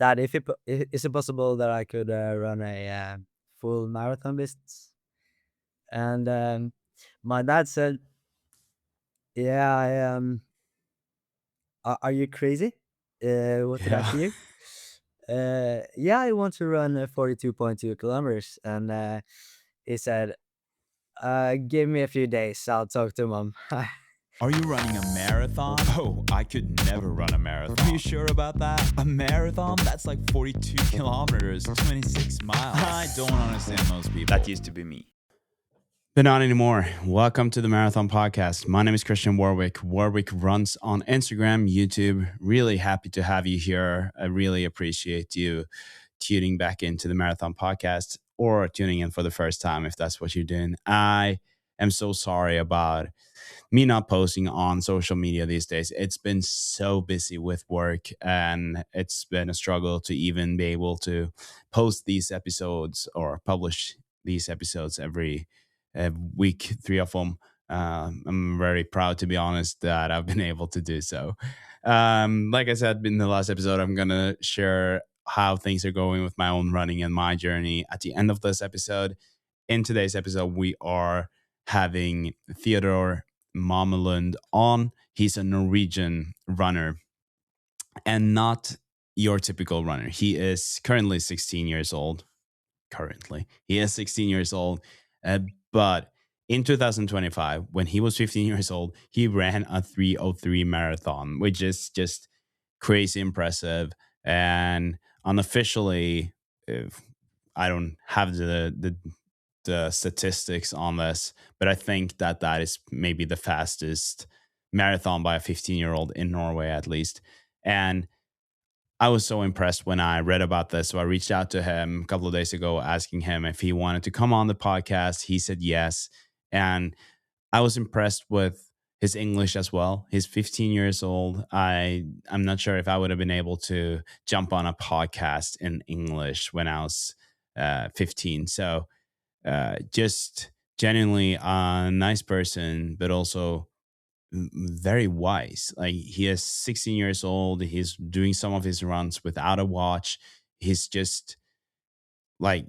that is it possible that I could run a full marathon business? And my dad said, "Yeah, are you crazy? What did I Yeah. see you? Yeah, I want to run 42.2 kilometers." And he said, "Give me a few days. I'll talk to mom." Are you running a marathon? Oh, I could never run a marathon. Are you sure about that? A marathon? That's like 42 kilometers, 26 miles. I don't understand those people. That used to be me. But not anymore. Welcome to the Marathon Podcast. My name is Christian Warwick. Warwick runs on Instagram, YouTube. Really happy to have you here. I really appreciate you tuning back into the Marathon Podcast or tuning in for the first time if that's what you're doing. I am so sorry about me not posting on social media these days. It's been so busy with work and it's been a struggle to even be able to post these episodes or publish these episodes every week, three of them. I'm very proud, to be honest, that I've been able to do so. Like I said in the last episode, I'm going to share how things are going with my own running and my journey at the end of this episode. In today's episode, we are having Theodor Mamelund on. He's a Norwegian runner and not your typical runner. He is currently 16 years old. He is 16 years old. But in 2025, when he was 15 years old, he ran a 3:03 marathon, which is just crazy impressive. And unofficially, if I don't have the statistics on this, but I think that that is maybe the fastest marathon by a 15-year-old in Norway, at least. And I was so impressed when I read about this. So I reached out to him a couple of days ago asking him if he wanted to come on the podcast. He said yes. And I was impressed with his English as well. He's 15 years old. I'm not sure if I would have been able to jump on a podcast in English when I was 15. So just genuinely a nice person, but also very wise. Like he is 16 years old. He's doing some of his runs without a watch. He's just like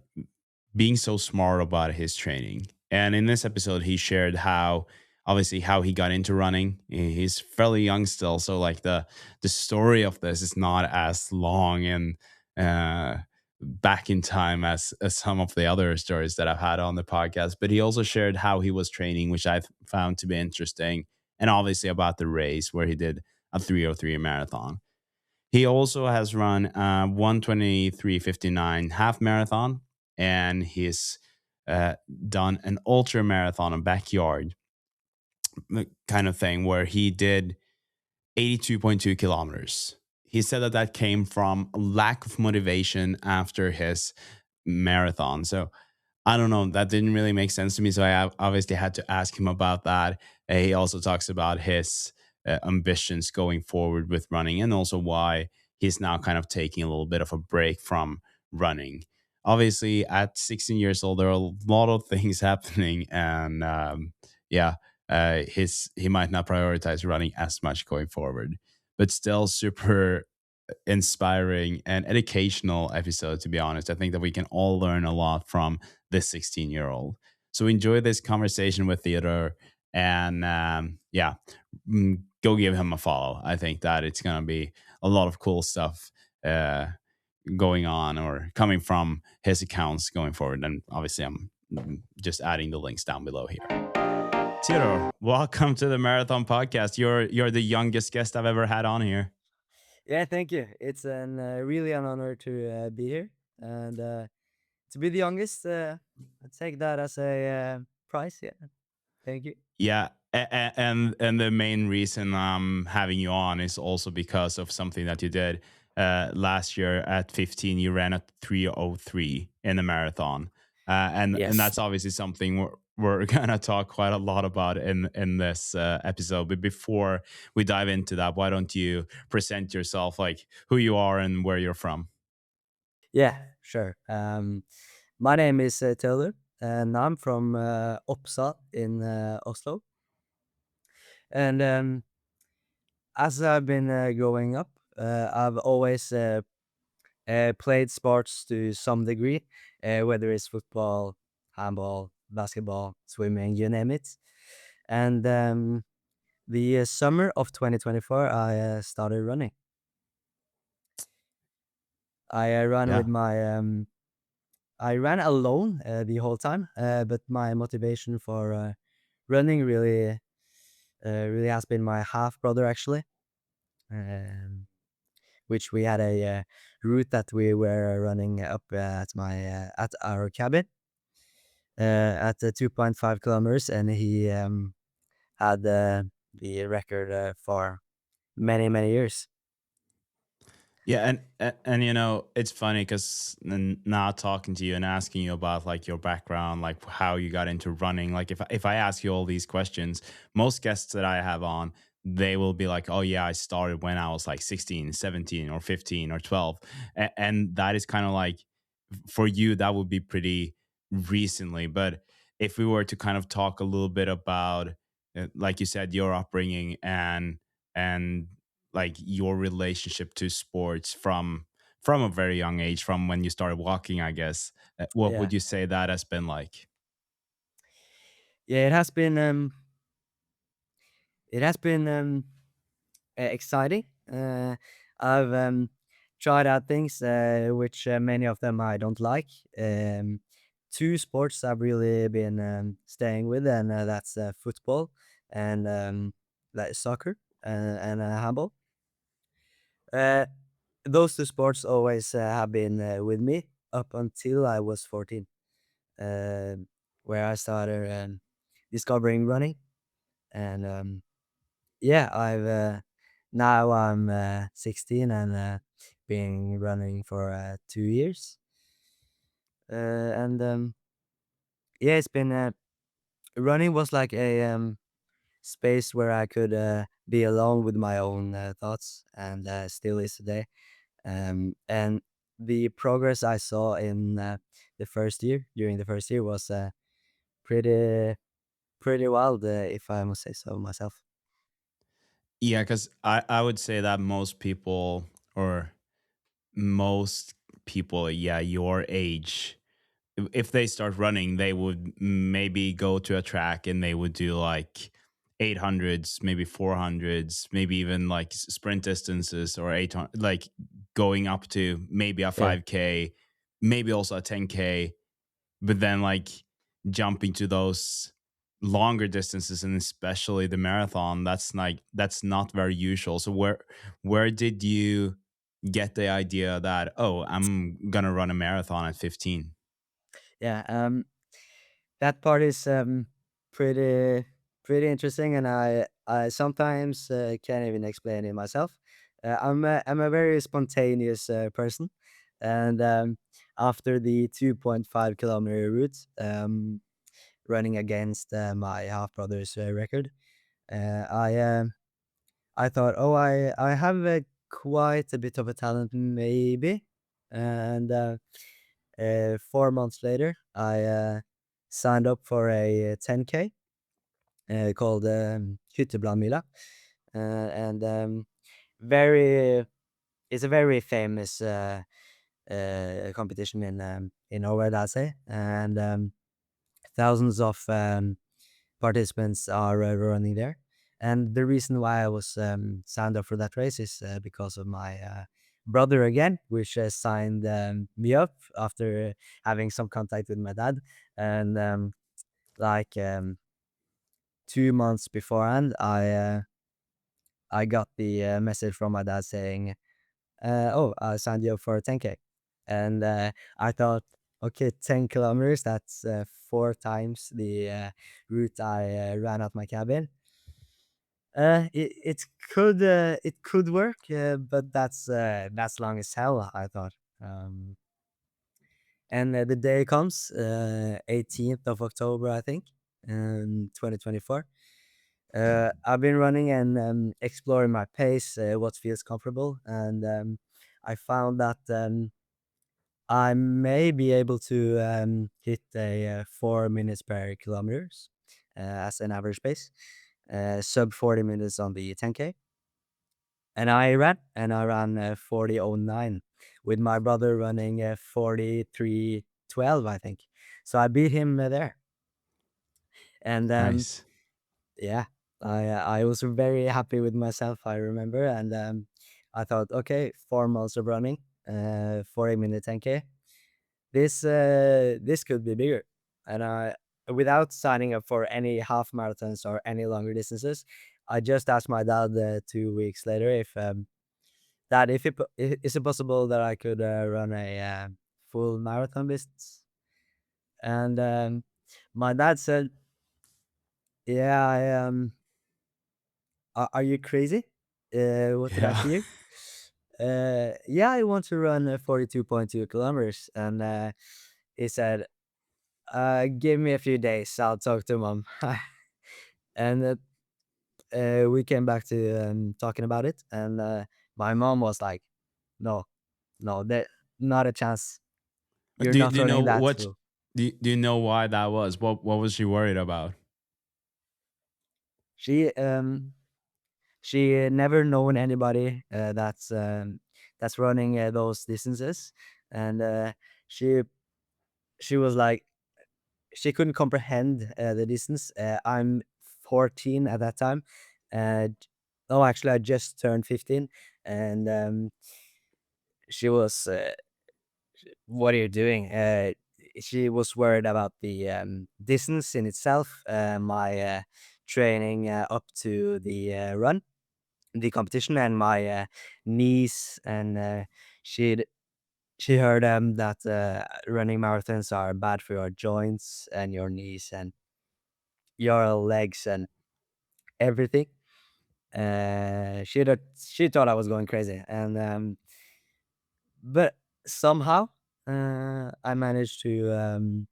being so smart about his training. And in this episode, he shared how obviously how he got into running. He's fairly young still, so like the story of this is not as long and uh, back in time as some of the other stories that I've had on the podcast. But he also shared how he was training, which I found to be interesting, and obviously about the race where he did a 3:03 marathon. He also has run 1:23:59 half marathon, and he's uh, done an ultra marathon, a backyard kind of thing, where he did 82.2 kilometers. He said that that came from a lack of motivation after his marathon. So I don't know. That didn't really make sense to me. So I obviously had to ask him about that. He also talks about his ambitions going forward with running and also why he's now kind of taking a little bit of a break from running. Obviously, at 16 years old, there are a lot of things happening. And yeah, he might not prioritize running as much going forward, but still super inspiring and educational episode, to be honest. I think that we can all learn a lot from this 16-year-old. So enjoy this conversation with Theodore and yeah, go give him a follow. I think that it's going to be a lot of cool stuff uh, going on or coming from his accounts going forward. And obviously, I'm just adding the links down below here. Theodore, welcome to the Marathon Podcast. You're the youngest guest I've ever had on here. Yeah, thank you. It's really an honor to be here and to be the youngest. I take that as a prize. Yeah, thank you. Yeah, and the main reason I'm having you on is also because of something that you did last year at 15. You ran at 3:03 in the marathon, and Yes. that's obviously something we're gonna talk quite a lot about in this episode. But before we dive into that, why don't you present yourself, like who you are and where you're from? Yeah, sure. My name is Teodor, and I'm from Uppsala in Oslo. And as I've been growing up, I've always played sports to some degree, whether it's football, handball, basketball, swimming, you name it. And the summer of 2024, I started running. I ran Yeah. with my I ran alone the whole time, but my motivation for running really has been my half brother actually, um, which we had a route that we were running up at our cabin at 2.5 kilometers, and he had the record for many years. Yeah, and you know, it's funny because now talking to you and asking you about like your background, like how you got into running. Like if I ask you all these questions, most guests that I have on, they will be like, "Oh yeah, I started when I was like 16, 17, or 15 or 12." And that is kind of like for you that would be pretty recently. But if we were to kind of talk a little bit about like you said, your upbringing and like your relationship to sports from a very young age, from when you started walking, I guess. What Yeah, would you say that has been like? yeah, it has been exciting. I've tried out things which many of them I don't like. Two sports I've really been staying with, and that's football and like soccer and handball. Uh, those two sports always have been with me up until I was 14, um, where I started discovering running. And yeah, I've now I'm 16 and been running for 2 years. And yeah, it's been running was like a space where I could be alone with my own thoughts, and still is today. And the progress I saw in the first year, during the first year, was pretty pretty wild, if I must say so myself. Yeah, because I would say that most people, or most people, yeah, your age, if they start running, they would maybe go to a track and they would do like 800s, maybe 400s, maybe even like sprint distances, or 800, like going up to maybe a Yeah, 5K, maybe also a 10K, but then like jumping to those longer distances, and especially the marathon, that's not very usual. So where did you get the idea that, oh, I'm gonna run a marathon at 15? yeah. That part is pretty pretty interesting, and I sometimes can't even explain it myself. I'm a very spontaneous person, and after the 2.5 kilometer route, running against my half brother's record, uh, I um I thought, oh, I have quite a bit of a talent, maybe, and 4 months later, I signed up for a 10K called Hytteblandmila, and very it's a very famous competition in Norway, I'd say, and thousands of participants are running there. And the reason why I was signed up for that race is because of my brother again, which signed me up after having some contact with my dad. And like 2 months beforehand, I got the message from my dad saying, "Oh, I signed you up for a 10K," and I thought, okay, 10 kilometers. That's 4 times the route I ran at my cabin. It could work, but that's long as hell, I thought. And the day comes, 18th of October, I think, 2024. I've been running and exploring my pace, what feels comfortable, and I found that I may be able to hit a 4 minutes per kilometers as an average pace, sub 40 minutes on the 10K. And I ran 40:09. with my brother running 43:12, I think. So I beat him there, and Nice. yeah, I was very happy with myself. I remember, and I thought, okay, 4 months of running, 40-minute 10K. This could be bigger, and I without signing up for any half marathons or any longer distances, I just asked my dad 2 weeks later if that if is it possible that I could run a full marathon distance, and my dad said, "Yeah, are you crazy? What did I Yeah. see you? Yeah, I want to run 42.2 kilometers." And he said, "Give me a few days. I'll talk to mom." And we came back to talking about it, and my mom was like, "No, no, that not a chance. You're not Do you know running that what? full." Do you know why that was? What was she worried about? She never known anybody that's running those distances, and she she was like, she couldn't comprehend the distance. I'm 14 at that time. No, actually, I just turned 15, and she was, "What are you doing?" She was worried about the distance in itself, my training up to the run, the competition, and my knees, and she heard that running marathons are bad for your joints and your knees and your legs and everything. She thought I was going crazy, and but somehow I managed to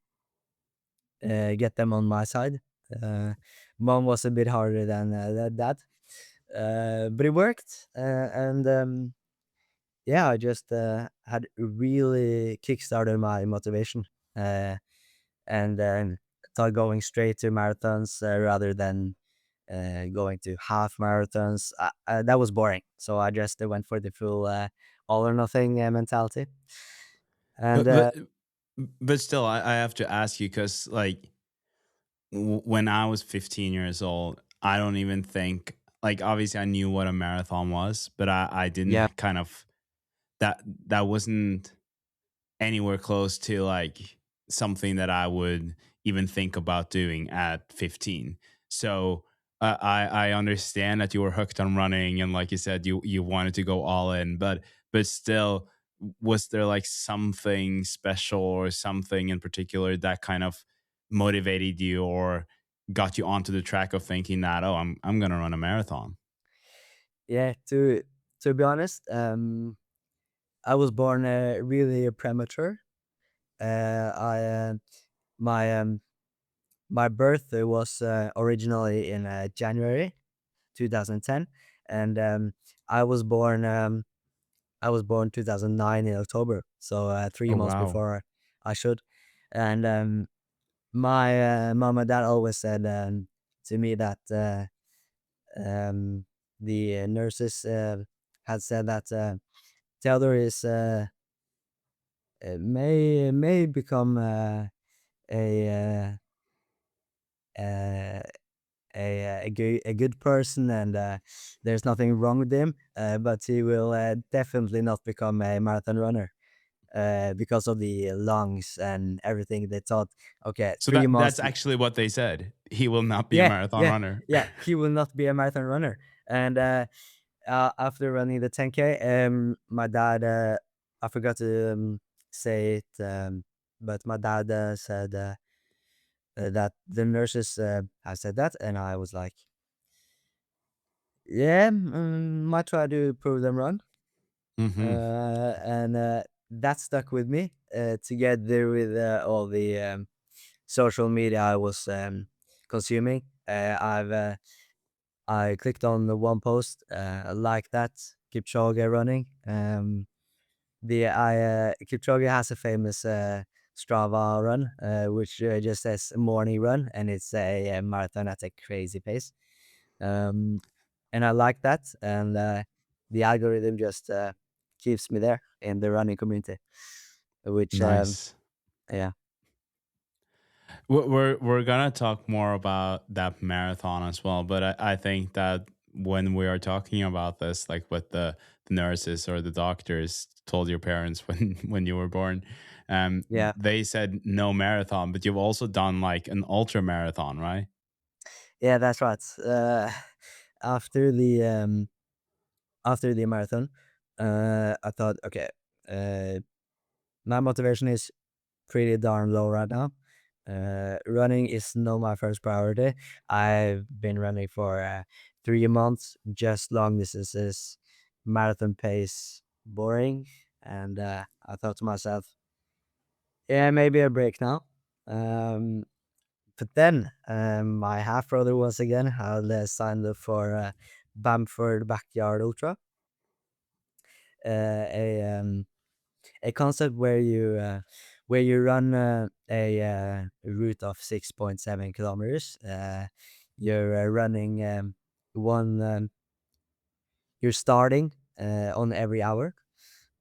get them on my side. Uh, Mom was a bit harder than dad, but it worked, and yeah, I just had really kickstarted my motivation, uh, and started going straight to marathons rather than going to half marathons. That was boring, so I just went for the full all or nothing mentality. And But but but still, I have to ask you because like when I was 15 years old, I don't even think like obviously I knew what a marathon was, but I didn't yeah, kind of that wasn't anywhere close to like something that I would even think about doing at 15. So I understand that you were hooked on running and like you said you wanted to go all in, but still was there like something special or something in particular that kind of motivated you or got you onto the track of thinking that oh I'm going to run a marathon. yeah. To be honest, I was born really premature. I my my birthday was originally in January 2010, and I was born. I was born 2009 in October, so 3 months Oh before I should. And my mom and dad always said to me that um, the nurses had said that Theodor is may become a uh, a good person, and there's nothing wrong with him, but he will definitely not become a marathon runner because of the lungs and everything. They thought, okay, so three that's months. actually what they said. He will not be a Yeah, marathon yeah, runner. yeah. He will not be a marathon runner. And after running the 10K, my dad, I forgot to say it, but my dad said that the nurses have said that, and I was like, yeah, might try to prove them wrong. Hmm. And that stuck with me together with all the social media I was consuming. I clicked on the one post like that Kipchoge running. The I Kipchoge has a famous Strava run, which just says morning run, and it's a marathon at a crazy pace. Um, and I like that, and the algorithm just keeps me there in the running community, which Nice. yeah, We're gonna talk more about that marathon as well, but I think that when we are talking about this, like what the nurses or the doctors told your parents when you were born, yeah, they said no marathon, but you've also done like an ultra marathon, right? yeah. That's right. After the after the marathon, I thought, okay, uh, my motivation is pretty darn low right now. Running is not my first priority. I've been running for 3 months, just long distances, marathon pace, boring. And I thought to myself, yeah, maybe a break now. Um, but then my half brother once again had signed up for Bamford Backyard Ultra, uh, a um, a concept where you run a route of 6.7 kilometers. You're running one. You're starting on every hour.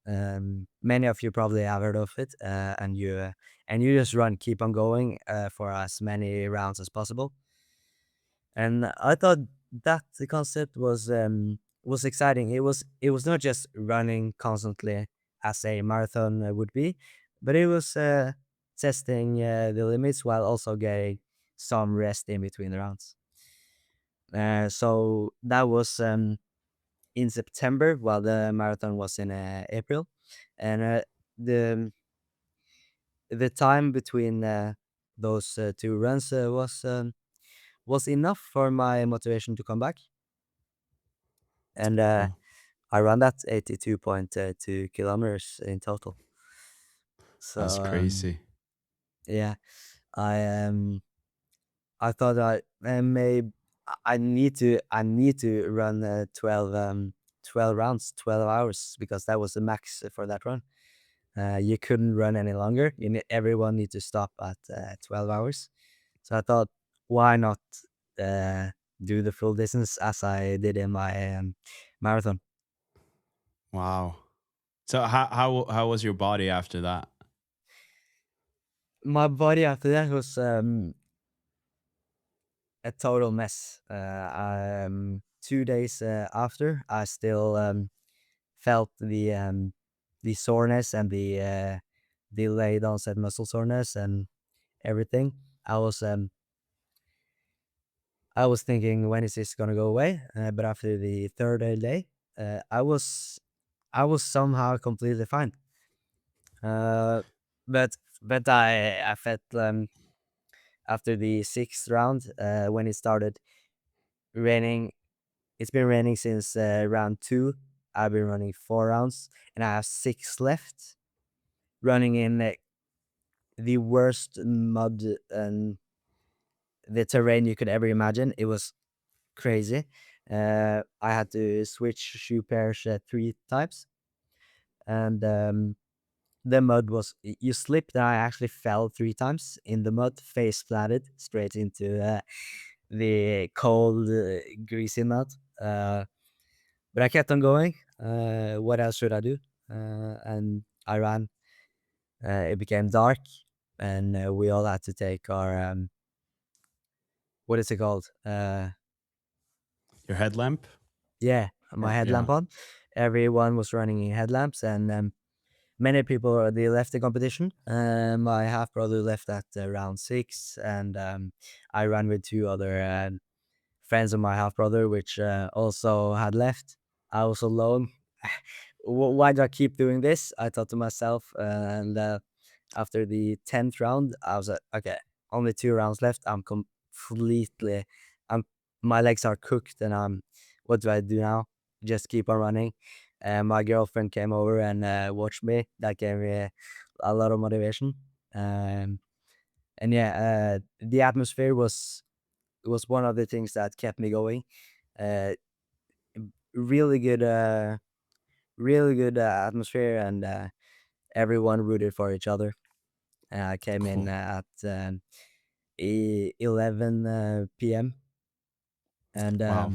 Many of you probably have heard of it, and you just run, keep on going for as many rounds as possible. And I thought that the concept was exciting. It was not just running constantly as a marathon would be, but it was testing the limits while also getting some rest in between the rounds. So that was in September, while the marathon was in April, and the the time between those two runs was enough for my motivation to come back, and Wow, I ran that 82.2 kilometers in total. that's So crazy. yeah, I I thought I may I need to run 12 rounds, 12 hours, because that was the max for that run. You couldn't run any longer. Everyone need to stop at 12 hours. So I thought, why not uh, do the full distance as I did in my marathon? Wow. So how was your body after that? My body after that was a total mess. 2 days after, I still felt the soreness and the delayed onset muscle soreness and everything. I was um, I was thinking, when is this gonna go away? But after the third day, uh, I was I was somehow completely fine. Uh, but I felt after the sixth round when it started raining. It's been raining since round two. I've been running 4 rounds, and I have six left. Running in the worst mud and the terrain you could ever imagine. It was crazy. I had to switch shoe pairs 3 times, and the mud was you slipped. And I actually fell 3 times in the mud, face planted straight into the cold, greasy mud. But I kept on going. What else should I do? And I ran. It became dark, and we all had to take our what is it called? Your headlamp? Yeah, my Yeah. headlamp on. Everyone was running in headlamps, and many people they left the competition. My half brother left at round six, and I ran with two other friends of my half brother, which also had left. I was alone. Why do I keep doing this? I thought to myself, and after the 10th round, I was like, okay, only 2 rounds left. I'm my legs are cooked, and what do I do now? Just keep on running. And my girlfriend came over and watched me. That gave me a lot of motivation. Um, and yeah, the atmosphere was one of the things that kept me going. Uh, really good, really good atmosphere, and everyone rooted for each other. I came in Cool. at 11 p.m. and Wow.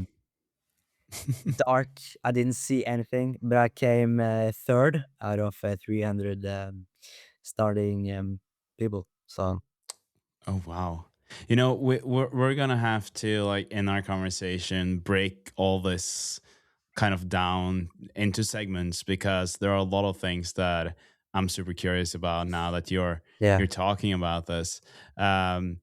dark. I didn't see anything, but I came third out of 300 starting people. So Oh wow. You know, we're gonna have to, like, in our conversation, break all this kind of down into segments, because there are a lot of things that I'm super curious about now that yeah, you're talking about this. Um,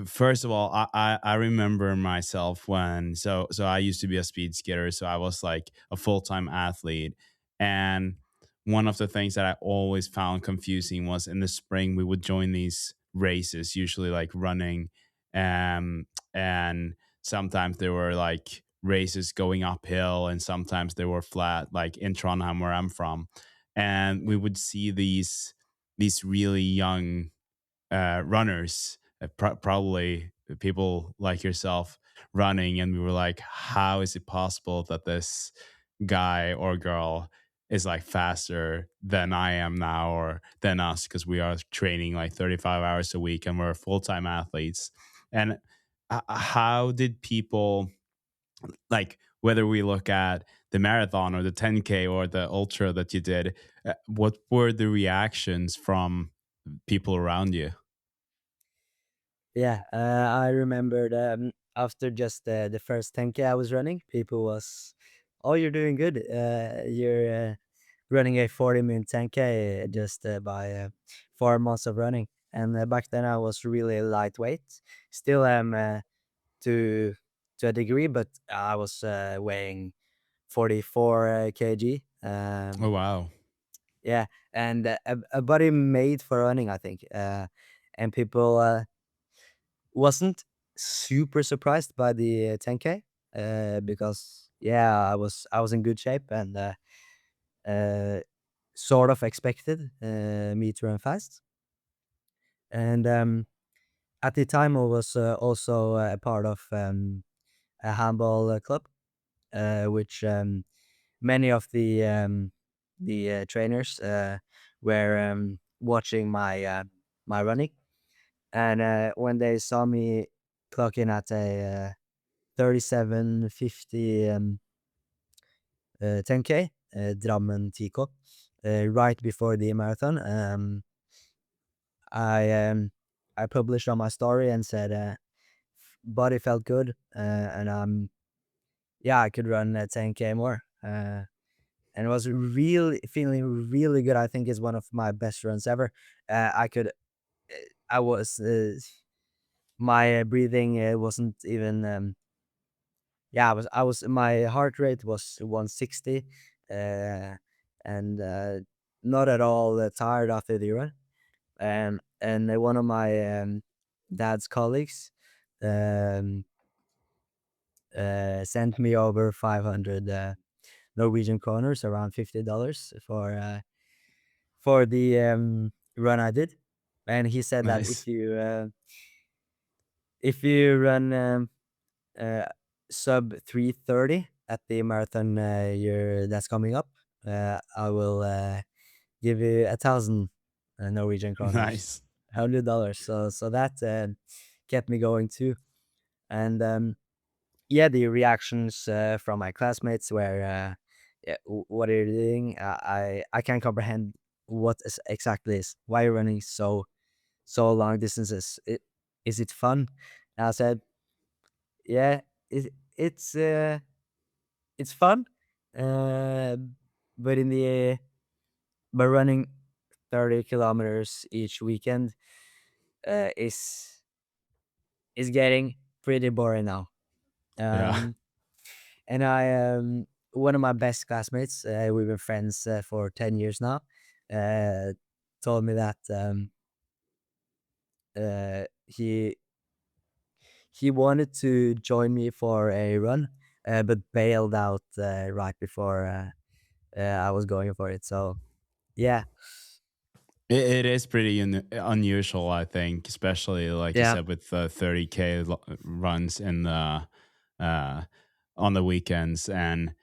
First of all, I remember myself when, so I used to be a speed skater, so I was like a full time athlete, and one of the things that I always found confusing was in the spring we would join these races, usually like running, and sometimes there were like races going uphill and sometimes they were flat, like in Trondheim where I'm from. And we would see these really young runners, probably people like yourself, running, and we were like, how is it possible that this guy or girl is like faster than I am now, or than us, because we are training like 35 hours a week and we're full-time athletes. And how did people, like, whether we look at the marathon or the 10K or the ultra that you did, what were the reactions from people around you? yeah. I remembered after just the first 10K I was running, people was, "Oh, you're doing good. You're running a 40-minute 10K just by 4 months of running." And back then I was really lightweight. Still am to a degree, but I was weighing 44 kg. Oh wow. Yeah, and a body made for running, I think. And people wasn't super surprised by the 10K because yeah, I was in good shape and uh, sort of expected me to run fast. And at the time, I was also a part of a handball club, which many of the trainers were watching my running, and when they saw me clocking at a 37:50 10K Drammen TK right before the marathon, I I published on my story and said body felt good, and yeah, I could run 10K more. And it was really feeling really good. I think it's one of my best runs ever. I could, I was, my breathing wasn't even, yeah, my heart rate was 160, and not at all tired after the run. And one of my dad's colleagues um, sent me over 500 Norwegian kroners, around $50 for the run I did, and he said that Nice. if you run uh, sub 3:30 at the marathon that's coming up, I will give you 1,000 Norwegian kroners, Nice. $100. So that kept me going too, and yeah, the reactions from my classmates were, yeah, what are you doing? I can't comprehend what exactly is. Why are you running so long distances? Is it fun? And I said, yeah, it's it's fun, uh, but but running 30 kilometers each weekend is getting pretty boring now. Yeah. Um, and one of my best classmates, we've been friends for 10 years now, uh, told me that he wanted to join me for a run, but bailed out right before I was going for it. So yeah, It is pretty unusual, I think, especially like you yeah, said with 30K runs in the uh, on the weekends. And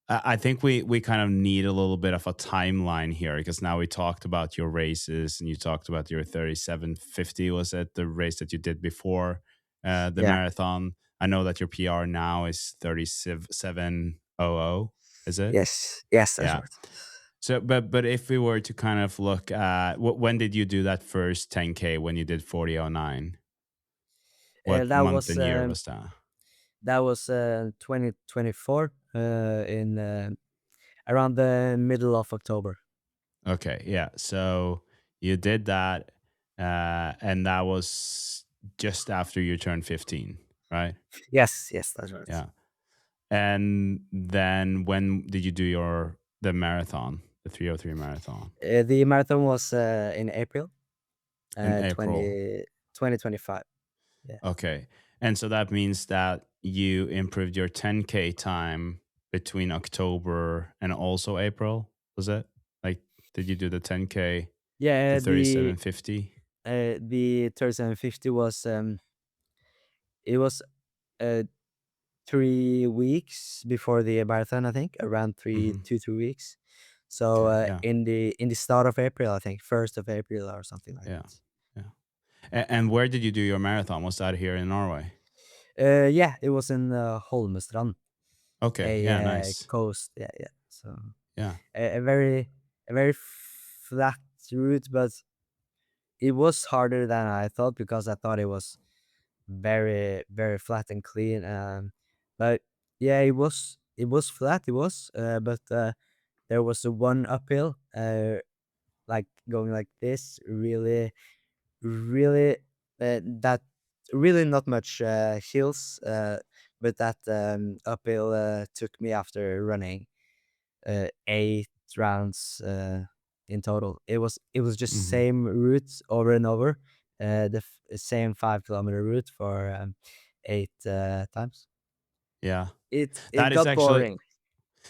I think we kind of need a little bit of a timeline here, because now we talked about your races and you talked about your 37:50. Was it the race that you did before the yeah, marathon? I know that your PR now is 3700. Is it? Yes, yes, that's Yeah. right. So, but if we were to kind of look at when did you do that first 10K when you did 4009? What That month was and year was that? 2024 in around the middle of October. Okay, yeah. So you did that, and that was just after you turned 15, right? Yes, yes, that's right. Yeah. And then when did you do the marathon, the 303 marathon? The marathon was in April, In April. 20 2025. Yeah. Okay. And so that means that you improved your 10K time between October and also April, was it? Like, did you do the 10K, the Yeah, 3750? the 3750 was it was uh 3 weeks before the marathon, I think, around Hmm. 2 3 weeks. So Okay. Yeah. in the start of April, I think, 1st of April or something like Yeah. that. Yeah. And where did you do your marathon? Was that here in Norway? Yeah, it was in Holmestrand, Okay. Yeah. a Nice. coast. Yeah, yeah. So Yeah. a very flat route, but it was harder than I thought because I thought it was very flat and clean. But yeah, it was flat. It was, but there was a one uphill, like going like this, really, that really not much hills, but that uphill took me after running 8 rounds in total. It was just Hmm. same route over and over, same 5 kilometer route for 8 times. Yeah. It That is got actually. boring.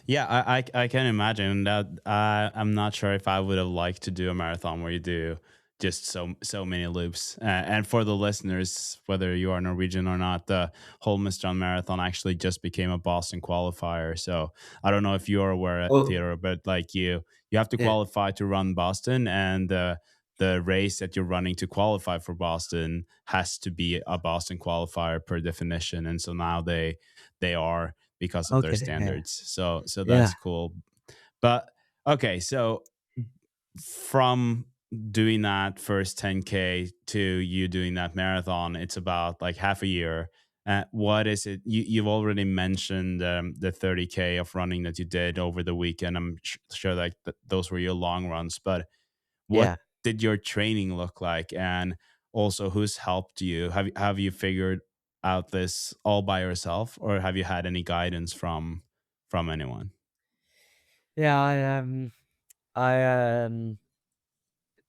Yeah, I can imagine that. I'm not sure if I would have liked to do a marathon where you do just so many loops. And for the listeners, whether you are Norwegian or not, the Holmestrand Marathon actually just became a Boston qualifier. So I don't know if you are aware, Oh, Theodore, but like you have to yeah. qualify to run Boston, and the race that you're running to qualify for Boston has to be a Boston qualifier per definition. And so now they are, because of their Okay. Yeah. standards. So Yeah. that's cool. But okay, so from doing that first 10K to you doing that marathon, it's about like half a year. What is it? You've already mentioned the 30K of running that you did over the weekend. I'm sure that those were your long runs, but what Yeah. did your training look like? And also, who's helped you? Have you figured out this all by yourself, or have you had any guidance from anyone? Yeah. I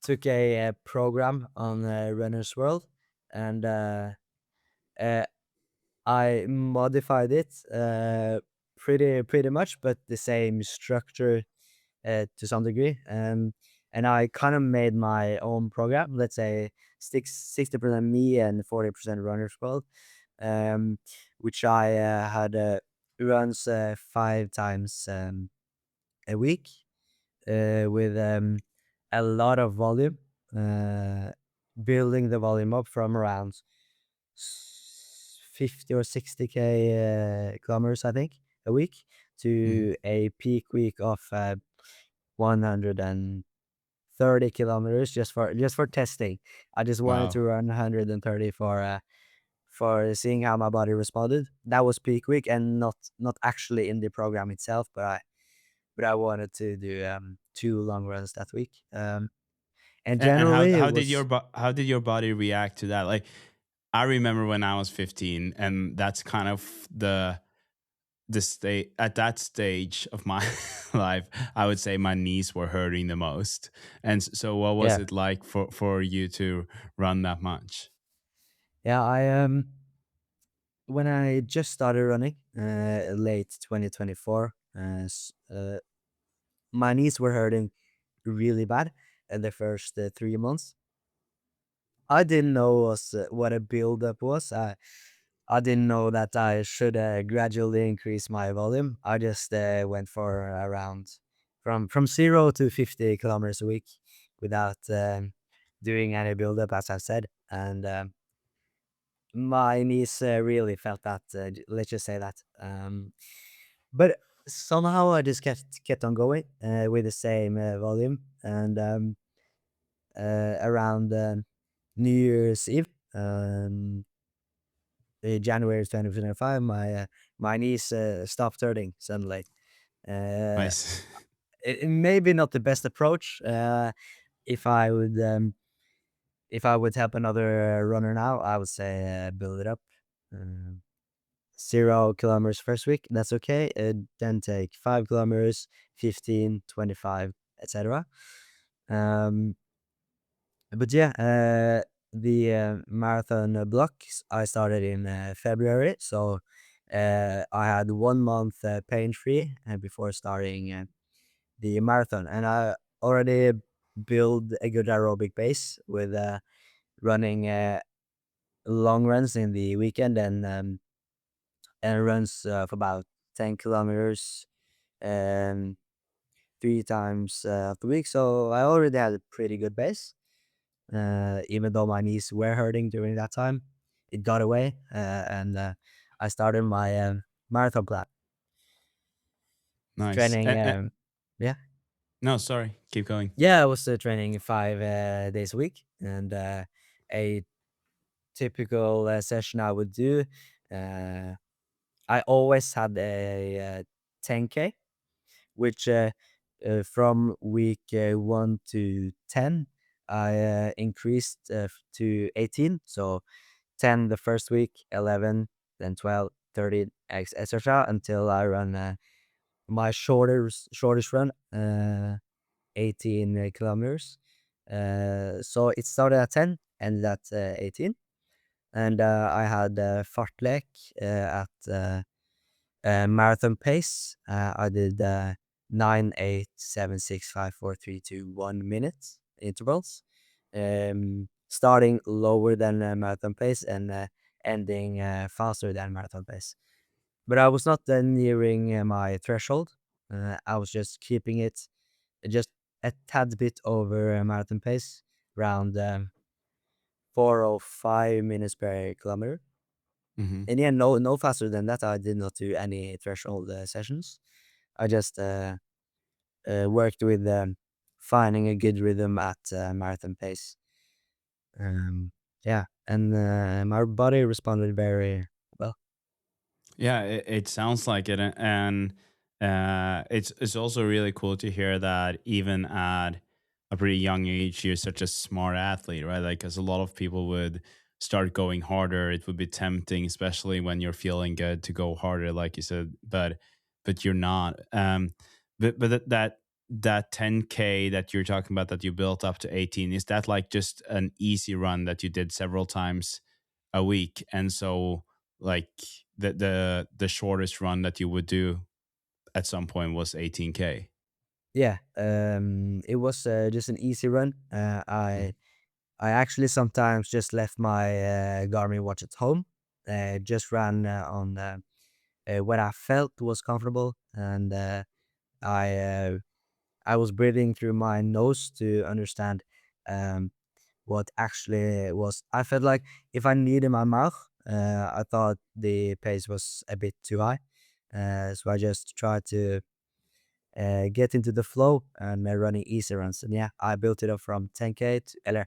took a program on Runner's World, and uh, I modified it pretty much, but the same structure to some degree. And I kind of made my own program. Let's say 60% me and 40% Runner's World, um, which I had runs 5 times a week with a lot of volume, uh, building the volume up from around 50 or 60K kilometers, I think, a week Hmm. to a peak week of 130 kilometers just for testing. I just wanted Wow. to run 130 for seeing how my body responded. That was peak week and not actually in the program itself, but I wanted to do 2 long runs that week. And And how generally it how did your was how did your body react to that? Like, I remember when I was 15, and that's kind of the state at that stage of my life. I would say my knees were hurting the most. And so, what was yeah. it like for you to run that much? Yeah, I when I just started running late 2024, my knees were hurting really bad in the first 3 months. I didn't know what a build-up was. I didn't know that I should gradually increase my volume. I just went for around from 0 to 50 kilometers a week without doing any build-up, as I said. And my knees really felt that. Let's just say that. But somehow I just kept on going with the same volume, and around New Year's Eve, January 2025, my knees stopped hurting suddenly. Uh, Nice. it maybe not the best approach. If I would if I would help another runner now, I would say build it up. Um 0 kilometers first week, that's okay. Then take 5 kilometers, 15, 25, etc. Um, but yeah, the marathon blocks I started in February, so I had 1 month pain free before starting the marathon, and I already built a good aerobic base with running long runs in the weekend and runs of about 10 kilometers um, 3 times of the week. So I already had a pretty good base. Even though my knees were hurting during that time, it got away, and I started my marathon plan. Nice. Training, yeah, No, sorry. Keep going. yeah. I was training 5 days a week, and a typical session I would do. Uh, I always had a 10K, which from week 1 to 10, I increased to 18. So 10 the first week, 11, then 12, 13, etc. until I run my shortest run, 18 kilometers. So it started at 10, ended at 18. And I had fartlek at marathon pace. I did 9, 8, 7, 6, 5, 4, 3, 2, 1 minutes intervals, starting lower than marathon pace and ending faster than marathon pace. But I was not nearing my threshold. I was just keeping it just a tad bit over marathon pace, around 4 or 5 minutes per kilometer. Hmm. And yeah, no faster than that. I did not do any threshold sessions. I just worked with finding a good rhythm at marathon pace. Um, yeah, and my body responded very well. Yeah, it sounds like it, and it's also really cool to hear that even at a pretty young age, you're such a smart athlete, right? Like, because a lot of people would start going harder. It would be tempting, especially when you're feeling good, to go harder, like you said, but you're not. But that 10K that you're talking about that you built up to 18, is that like just an easy run that you did several times a week, and so like the shortest run that you would do at some point was 18K. Yeah, it was just an easy run. I actually sometimes just left my Garmin watch at home. Just ran on what I felt was comfortable, and I uh, I was breathing through my nose to understand um, what actually was. I felt like if I needed my mouth, I thought the pace was a bit too high. So I just tried to get into the flow and running easy runs. And yeah, I built it up from 10K to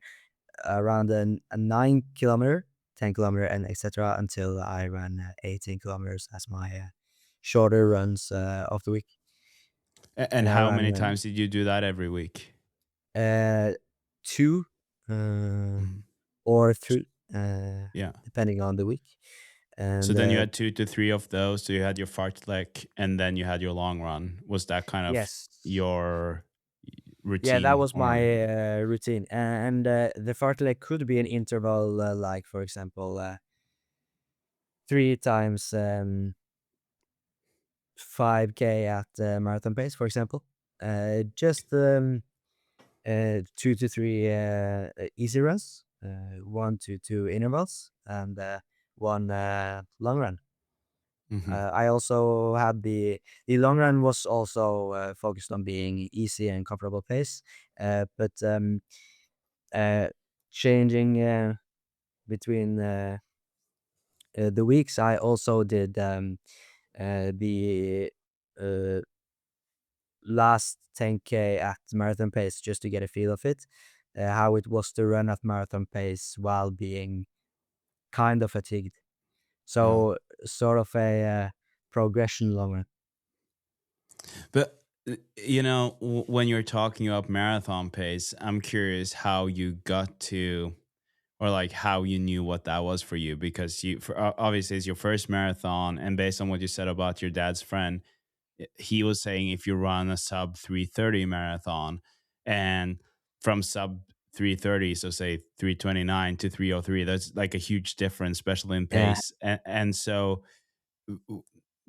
around a 9 kilometer, 10 kilometer, and etc. until I ran 18 kilometers as my shorter runs of the week. And And I how many ran times did you do that every week? uh, two uh, Mhm. or S- three, yeah, depending on the week. so And then you had 2 to 3 of those. So you had your fartlek and then you had your long run. Was that kind of yes, your yeah, that routine, was my or? routine. And the fartlek could be an interval, like for example, 3 times 5K at marathon pace, for example. Just 2 to 3 easy runs, 1 to 2 intervals, and one long run. Hmm. I also had the long run was also focused on being easy and comfortable pace, but uh, changing between the weeks, I also did the uh, last 10K at marathon pace just to get a feel of it, how it was to run at marathon pace while being kind of fatigued. Yeah. So sort of a progression longer. But you know, when you're talking about marathon pace, I'm curious how you got to, or like how you knew what that was for you, because obviously it's your first marathon, and based on what you said about your dad's friend, he was saying if you run a sub 330 marathon, and from sub 330, so say 329 to 303, that's like a huge difference, especially in Yeah, pace. And so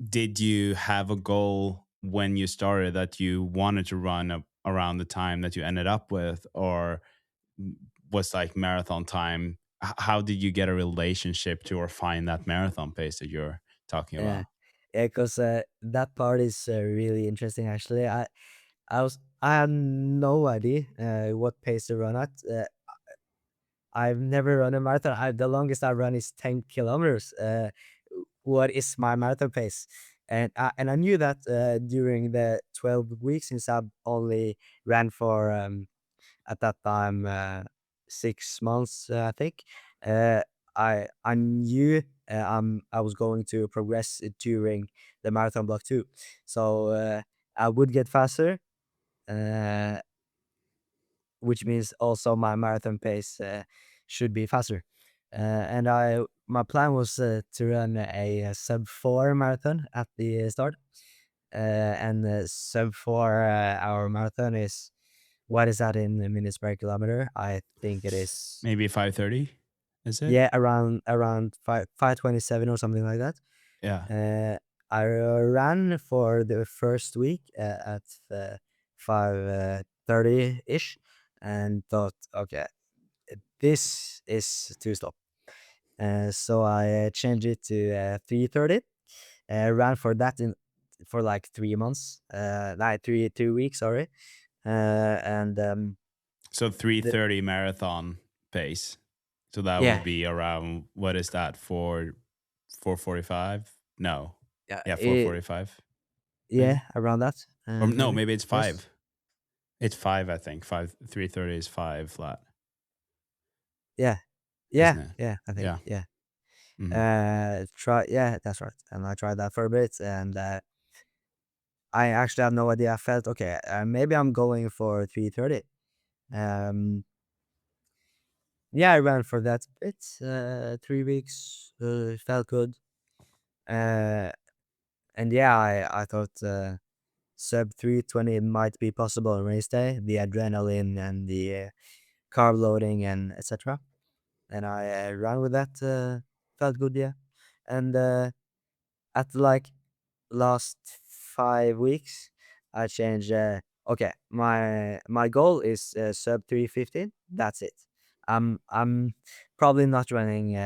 did you have a goal when you started that you wanted to run around the time that you ended up with, or was like marathon time? How did you get a relationship to or find that marathon pace that you're talking yeah, about? yeah. Because that part is really interesting. Actually, I had no idea what pace to run at. I've never run a marathon. The longest I run is 10 kilometers. What is my marathon pace? And I knew that during the 12 weeks, since I only ran for at that time 6 months, I think. Uh, I knew I was going to progress during the marathon block too, so I would get faster. Uh, which means also my marathon pace should be faster. And my plan was to run a sub 4 marathon at the start. And the sub 4 hour marathon is, what is that in minutes per kilometer? I think it is, Maybe 5:30, is it? yeah, around 5:27 or something like that. Yeah. Uh, I ran for the first week at 5:30 ish, and thought, okay, this is too slow. So I changed it to 3:30. Ran for that in for like 3 months, like 2 weeks, sorry. And So the 3:30 marathon pace. So that would yeah, be around, what is that, for 4:45? No. yeah, Yeah, 4:45 yeah, maybe. around that, Or no, maybe. maybe it's Yes, 5. It's 5, I think. 5 3:30 is 5 flat, yeah, isn't yeah, it? yeah. I think Yeah. yeah. Mhm. Try Yeah, that's right. And I tried that for a bit, and I actually have no idea. I felt okay. Maybe I'm going for 3:30. Um, yeah, I ran for that bit. 3 weeks. Felt good. Uh, and yeah, I thought sub 3:20 might be possible on race day. The adrenaline and the carb loading and etc. And I ran with that. Felt good, yeah. And at like last 5 weeks, I changed. Okay, my goal is sub 3:15. That's it. I'm probably not running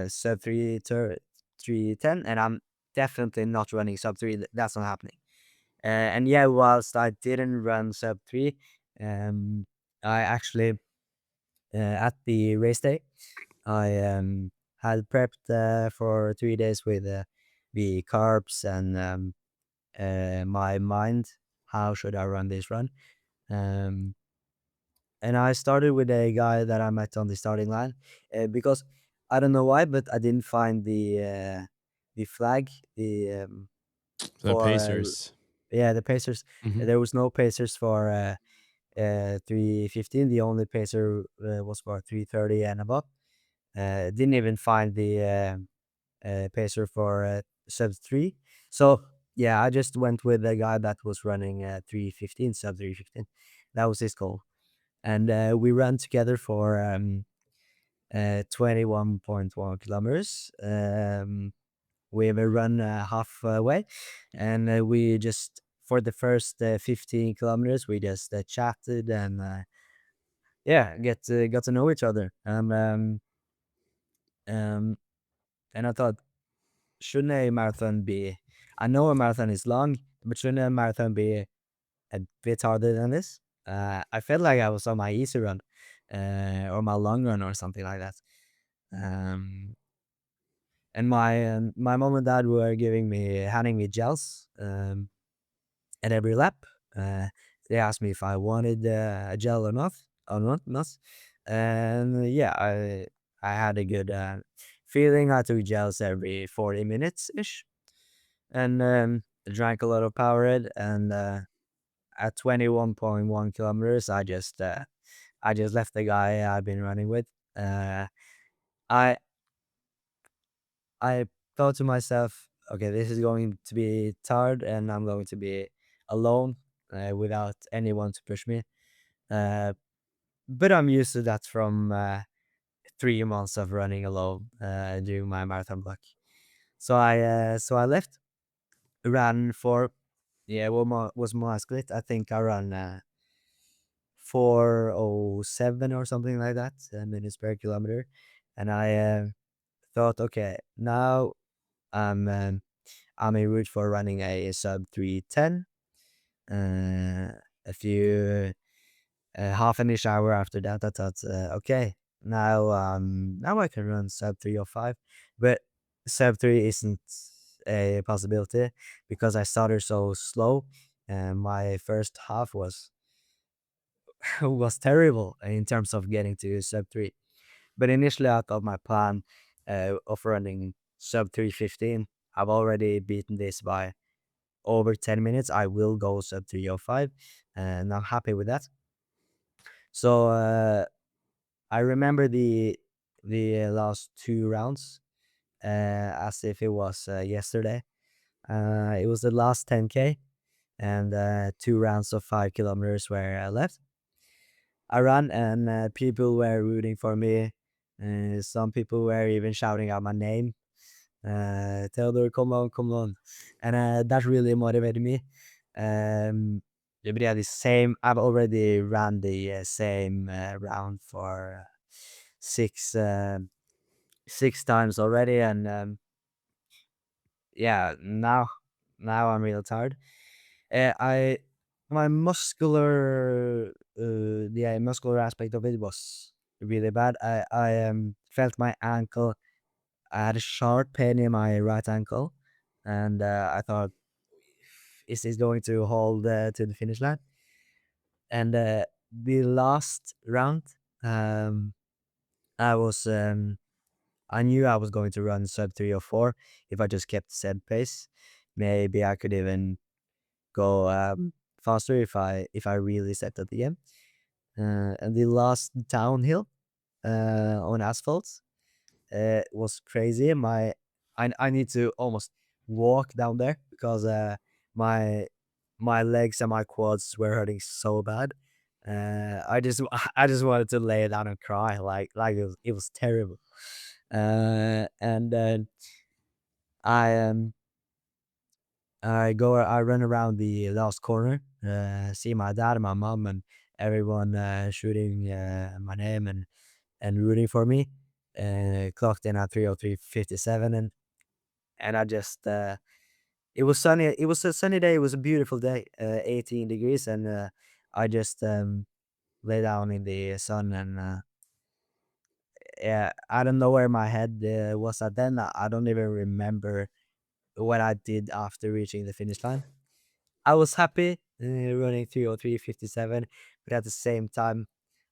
sub 3:10, and I'm definitely not running sub 3. That's not happening. And yeah, whilst I didn't run sub 3, um, I actually at the race day, I had prepped for 3 days with the carbs and my mind. How should I run this run? Um, and I started with a guy that I met on the starting line because I don't know why, but I didn't find the flag, the The for Pacers. yeah, the Pacers. Mhm. There was no Pacers for 3:15. The only Pacer was for 3:30 and above. Didn't even find the pacer for sub 3. So yeah, I just went with the guy that was running 3:15, sub 3:15. That was his goal. And we ran together for 21.1 kilometers. We were run halfway, and we just, for the first 15 kilometers, we just chatted and yeah, got to know each other. Um, and I thought, shouldn't a marathon be? I know a marathon is long, but shouldn't a marathon be a bit harder than this? I felt like I was on my easy run, or my long run, or something like that. Um, and my mom and dad were handing me gels at every lap. Uh, they asked me if I wanted a gel or not. And yeah, I had a good feeling. I took gels every 40 minutes ish, and drank a lot of Powerade. And at 21.1 kilometers, I just left the guy I've been running with. Uh, I I thought to myself, okay, this is going to be tired, and I'm going to be alone without anyone to push me. Uh, but I'm used to that from 3 months of running alone during my marathon block. So I left, ran for was my split. I think I ran 4:07 or something like that minutes per kilometer, and I thought, okay, now I'm um, I'm in route for running a sub 3:10. A few half an ish hour after that, I thought, okay, now I can run sub 3:05, but sub 3 isn't a possibility because I started so slow, and my first half was terrible in terms of getting to sub 3. But initially, I thought my plan of running sub 3:15, I've already beaten this by over 10 minutes. I will go sub 3:05, and I'm happy with that. So I remember the last two rounds as if it was yesterday. It was the last 10K, and two rounds of 5 kilometers were left. I ran, and people were rooting for me. Some people were even shouting out my name. Teodor, come on, and that really motivated me. But yeah, the same. I've already ran the same round for six six times already, and yeah, now I'm real tired. I my muscular aspect of it was really bad. I felt my ankle. I had a sharp pain in my right ankle, and I thought, is this going to hold to the finish line? And the last round, um, I was I knew I was going to run sub 3:04 if I just kept the same pace. Maybe I could even go faster if I really set at the end. And the last downhill on asphalt was crazy. I need to almost walk down there because my my legs and my quads were hurting so bad. I just wanted to lay down and cry like it was terrible. And I I run around the last corner, see my dad and my mom and everyone shooting my name and rooting for me. Clocked in at 3:03:57, and I just it was sunny. It was a sunny day. It was a beautiful day, 18 degrees, and I just lay down in the sun, and yeah, I don't know where my head was at then. I don't even remember what I did after reaching the finish line. I was happy running 3:03:57, but at the same time,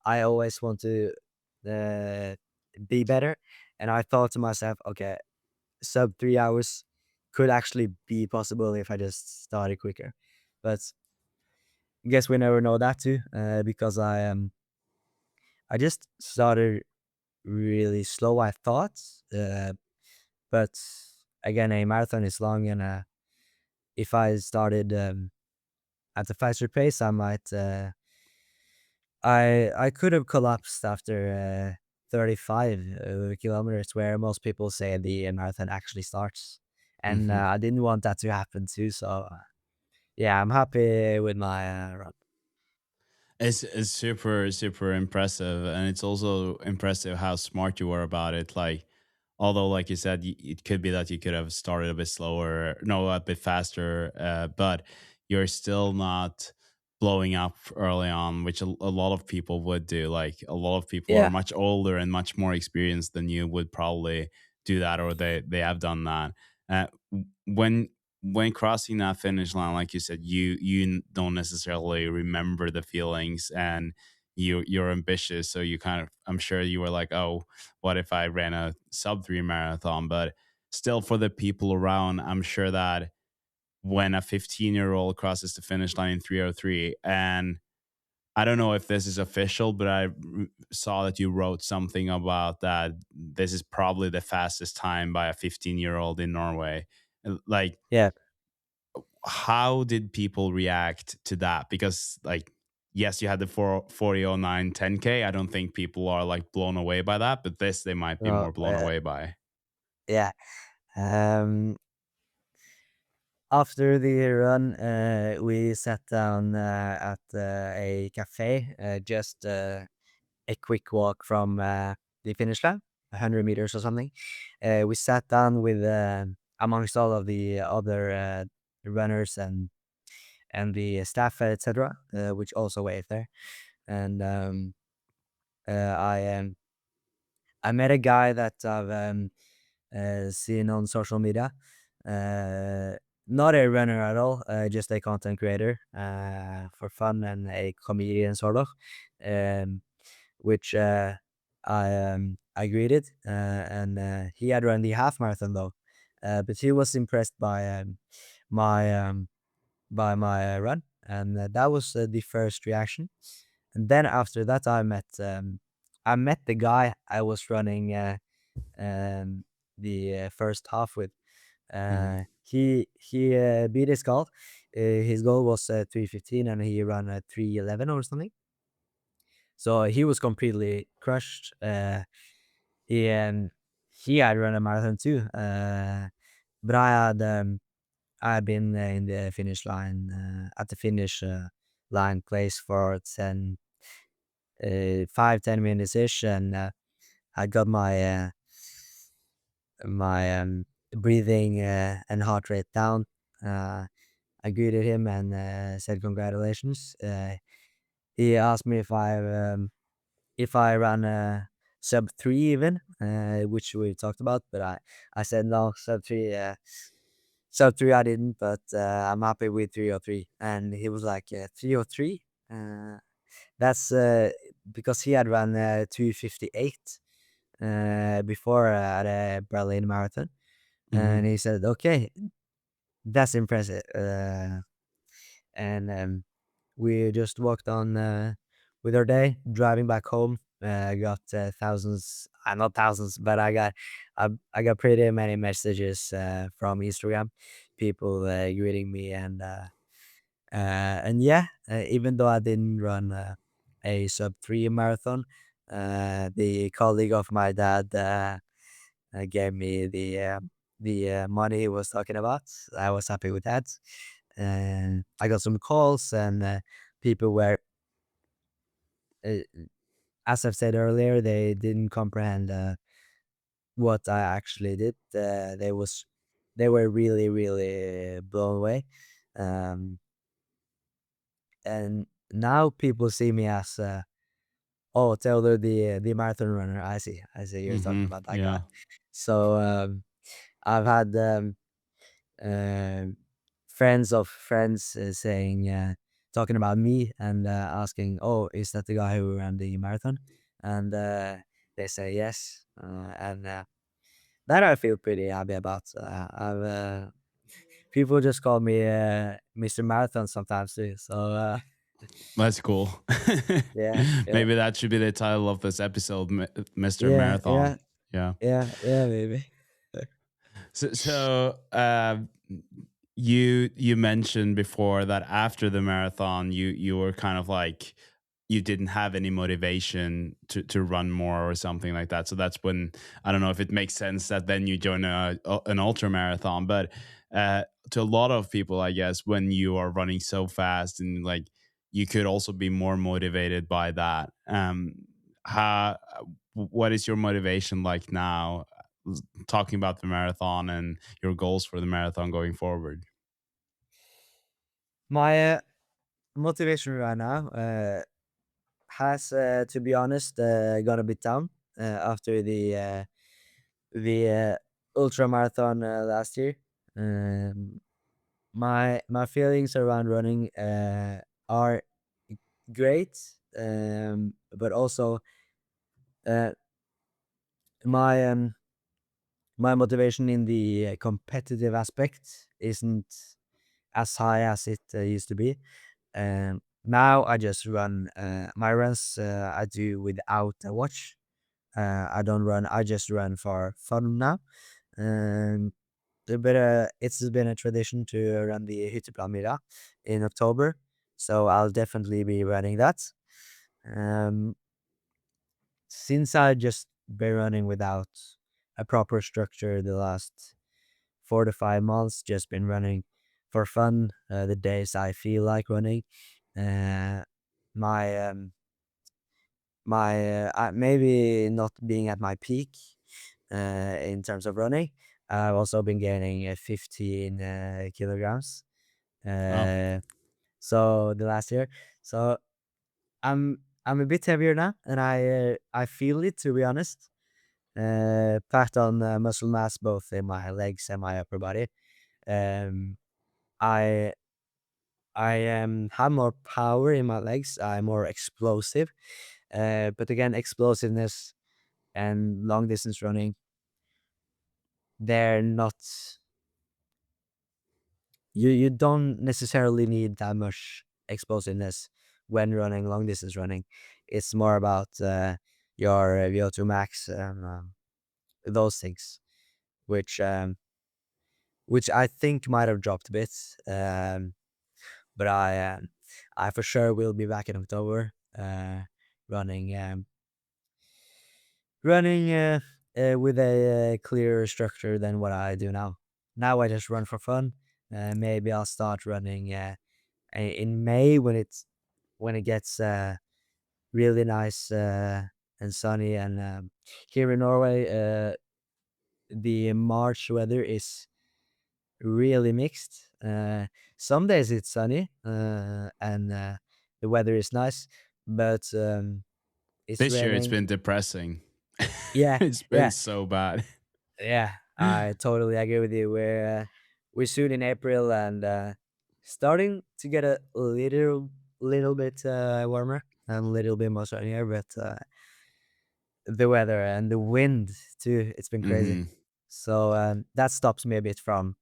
I always want to uh, be better. And I thought to myself, okay, sub 3 hours could actually be possible if I just started quicker. But I guess we never know that too, because I just started really slow. I thought, but again, a marathon is long, and if I started at a faster pace, I might. I could have collapsed after 35 kilometers, where most people say the marathon actually starts, and Hmm. I didn't want that to happen too. So yeah, I'm happy with my run. It's super super impressive, and it's also impressive how smart you were about it. Like, although like you said, it could be that you could have started a bit slower, no, a bit faster, but you're still not blowing up early on, which a lot of people would do. Like, a lot of people are Yeah, much older and much more experienced than you would probably do that, or they have done that. When crossing that finish line, like you said, you don't necessarily remember the feelings, and you're ambitious, so you kind of, I'm sure you were like, oh, what if I ran a sub 3 marathon? But still, for the people around, I'm sure that when a 15-year-old crosses the finish line in 3:03, and I don't know if this is official, but saw that you wrote something about that. This is probably the fastest time by a 15-year-old in Norway. Like, Yeah. how did people react to that? Because, like, yes, you had the 40:09 10K. I don't think people are like blown away by that, but this they might be No, more blown away by. yeah. Um, After the run, we sat down at a cafe, just a quick walk from the finish line, 100 meters or something. We sat down with amongst all of the other runners and the staff, etc., which also waved there. And I met a guy that I've seen on social media. Uh, Not a runner at all, just a content creator for fun and a comedian sort of, um, which I greeted, and he had run the half marathon though, but he was impressed my my run, and that was the first reaction. And then after that, I met the guy I was running um, the first half with. Mhm. He beat his goal. His goal was 3:15, and he ran at 3:11 or something. So he was completely crushed. He he had run a marathon too. But I had been in the finish line at the finish line place for 5-10 minutes ish, and I got my breathing and heart rate down. Uh, I greeted him and said congratulations. He asked me if I ran sub 3 even, which we talked about, but I said no, sub 3. Sub 3 I didn't, but I'm happy with 3:03. And he was like, 3:03? That's because he had run 2:58 before at a Berlin marathon. And Mhm. he said, okay, that's impressive. And we just walked on with our day, driving back home. I got thousands, not thousands, but I got pretty many messages from Instagram, people greeting me, and yeah, even though I didn't run a sub 3 marathon, the colleague of my dad gave me the money he was talking about. I was happy with that, and I got some calls, and people were, uh, as I've said earlier, they didn't comprehend what I actually did. They were really really blown away, um, and now people see me as oh, Teodor, the marathon runner. I see. You're talking Mhm. about that guy. Yeah. So I've had um, friends of friends saying, talking about me and asking, "Oh, is that the guy who ran the marathon?" And they say yes, and that I feel pretty happy about. People just call me Mr. Marathon sometimes too. So That's cool. yeah, yeah, Maybe that should be the title of this episode, Mr. yeah, yeah, Marathon. Yeah. yeah, maybe. So, you mentioned before that after the marathon, you were kind of like, you didn't have any motivation to run more or something like that. So that's when, I don't know if it makes sense that then you join an ultra marathon. But to a lot of people, I guess, when you are running so fast, and like, you could also be more motivated by that. How what is your motivation like now, talking about the marathon and your goals for the marathon going forward? My motivation right now has, to be honest, gone a bit down after the ultra marathon last year. Um, my feelings around running are great, but also uh, my my motivation in the competitive aspect isn't as high as it used to be. Now I just run my runs I do without a watch. I don't run. I just run for fun now. Um, but it's been a tradition to run the Hytteplanmila in October, so I'll definitely be running that. Um, since I just been running without a proper structure the last 4 to 5 months, just been running for fun. The days I feel like running, uh, my maybe not being at my peak in terms of running. I've also been gaining 15 kilograms. Wow. Uh, so the last year, so I'm a bit heavier now, and I feel it, to be honest. Packed on muscle mass both in my legs and my upper body. Um, I have more power in my legs. I'm more explosive. But again, explosiveness and long distance running, they're not. You don't necessarily need that much explosiveness when running long distance running. It's more about your VO2 max and those things, which um, which I think might have dropped a bit. But I for sure will be back in October, running with a clearer structure than what I do now. Now I just run for fun. Maybe I'll start running in May when it gets really nice and sunny. And here in Norway, the March weather is really mixed. Some days it's sunny and the weather is nice, but it's This year it's raining. been depressing. Yeah, It's been yeah, so bad. yeah. I totally agree with you. We're soon in April and starting to get a little bit warmer and a little bit more sunnier, but the weather and the wind too, it's been crazy. Hmm. So that stops me a bit from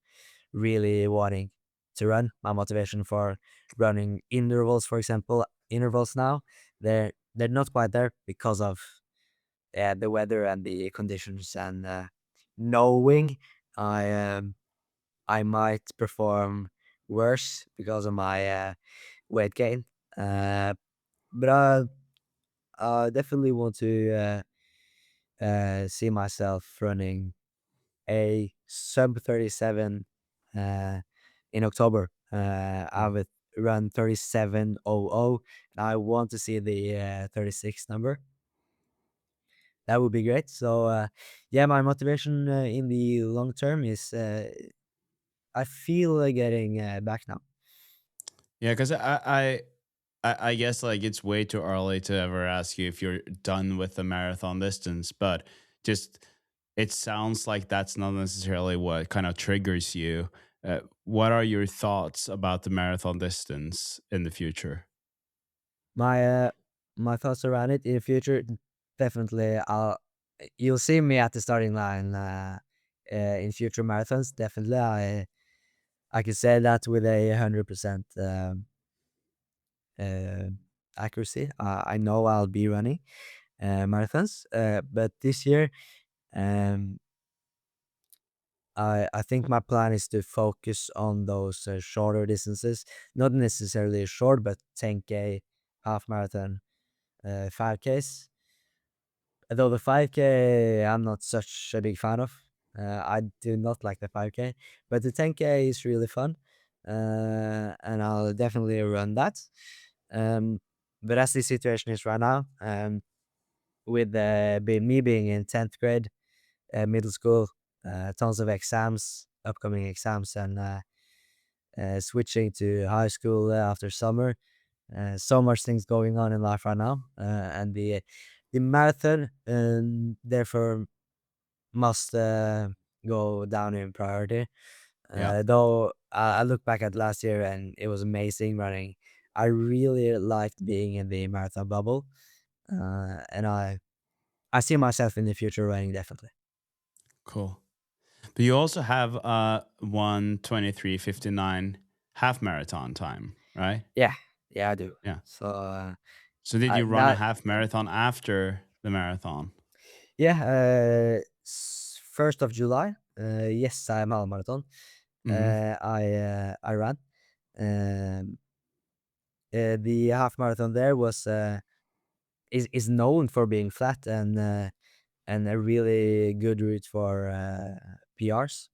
really wanting to run. My motivation for running intervals, for example, intervals now, they're not quite there because of the weather and the conditions and knowing I I might perform worse because of my weight gain. Uh, but I definitely want to see myself running a sub 37 uh, in October. I would run 37:00, and I want to see the 36 number. That would be great. So, yeah, my motivation in the long term is I feel getting back now. Yeah, because I guess like it's way too early to ever ask you if you're done with the marathon distance, but just it sounds like that's not necessarily what kind of triggers you. What are your thoughts about the marathon distance in the future? My my thoughts around it in the future, definitely. You'll see me at the starting line in future marathons. Definitely, I can say that with 100% uh, accuracy. I know I'll be running marathons, but this year, um, I think my plan is to focus on those shorter distances, not necessarily short, but 10K, half marathon, 5Ks. Though the 5K, I'm not such a big fan of. I do not like the 5K, but the 10K is really fun, and I'll definitely run that. Um, but as the situation is right now, with me being in 10th grade, middle school, tons of exams, upcoming exams, and switching to high school after summer. So much things going on in life right now, and the marathon, and therefore must go down in priority. Yeah. Though I look back at last year and it was amazing running. I really liked being in the marathon bubble, and I see myself in the future running definitely. Cool. But you also have 1:23:59 half marathon time, right? Yeah, yeah, I do. Yeah. So So did I you run a that half marathon after the marathon? yeah, 1st of July. Yes, I'm halvmarathon. Hmm. I ran. Um, the half marathon there was is known for being flat and a really good route for PRs.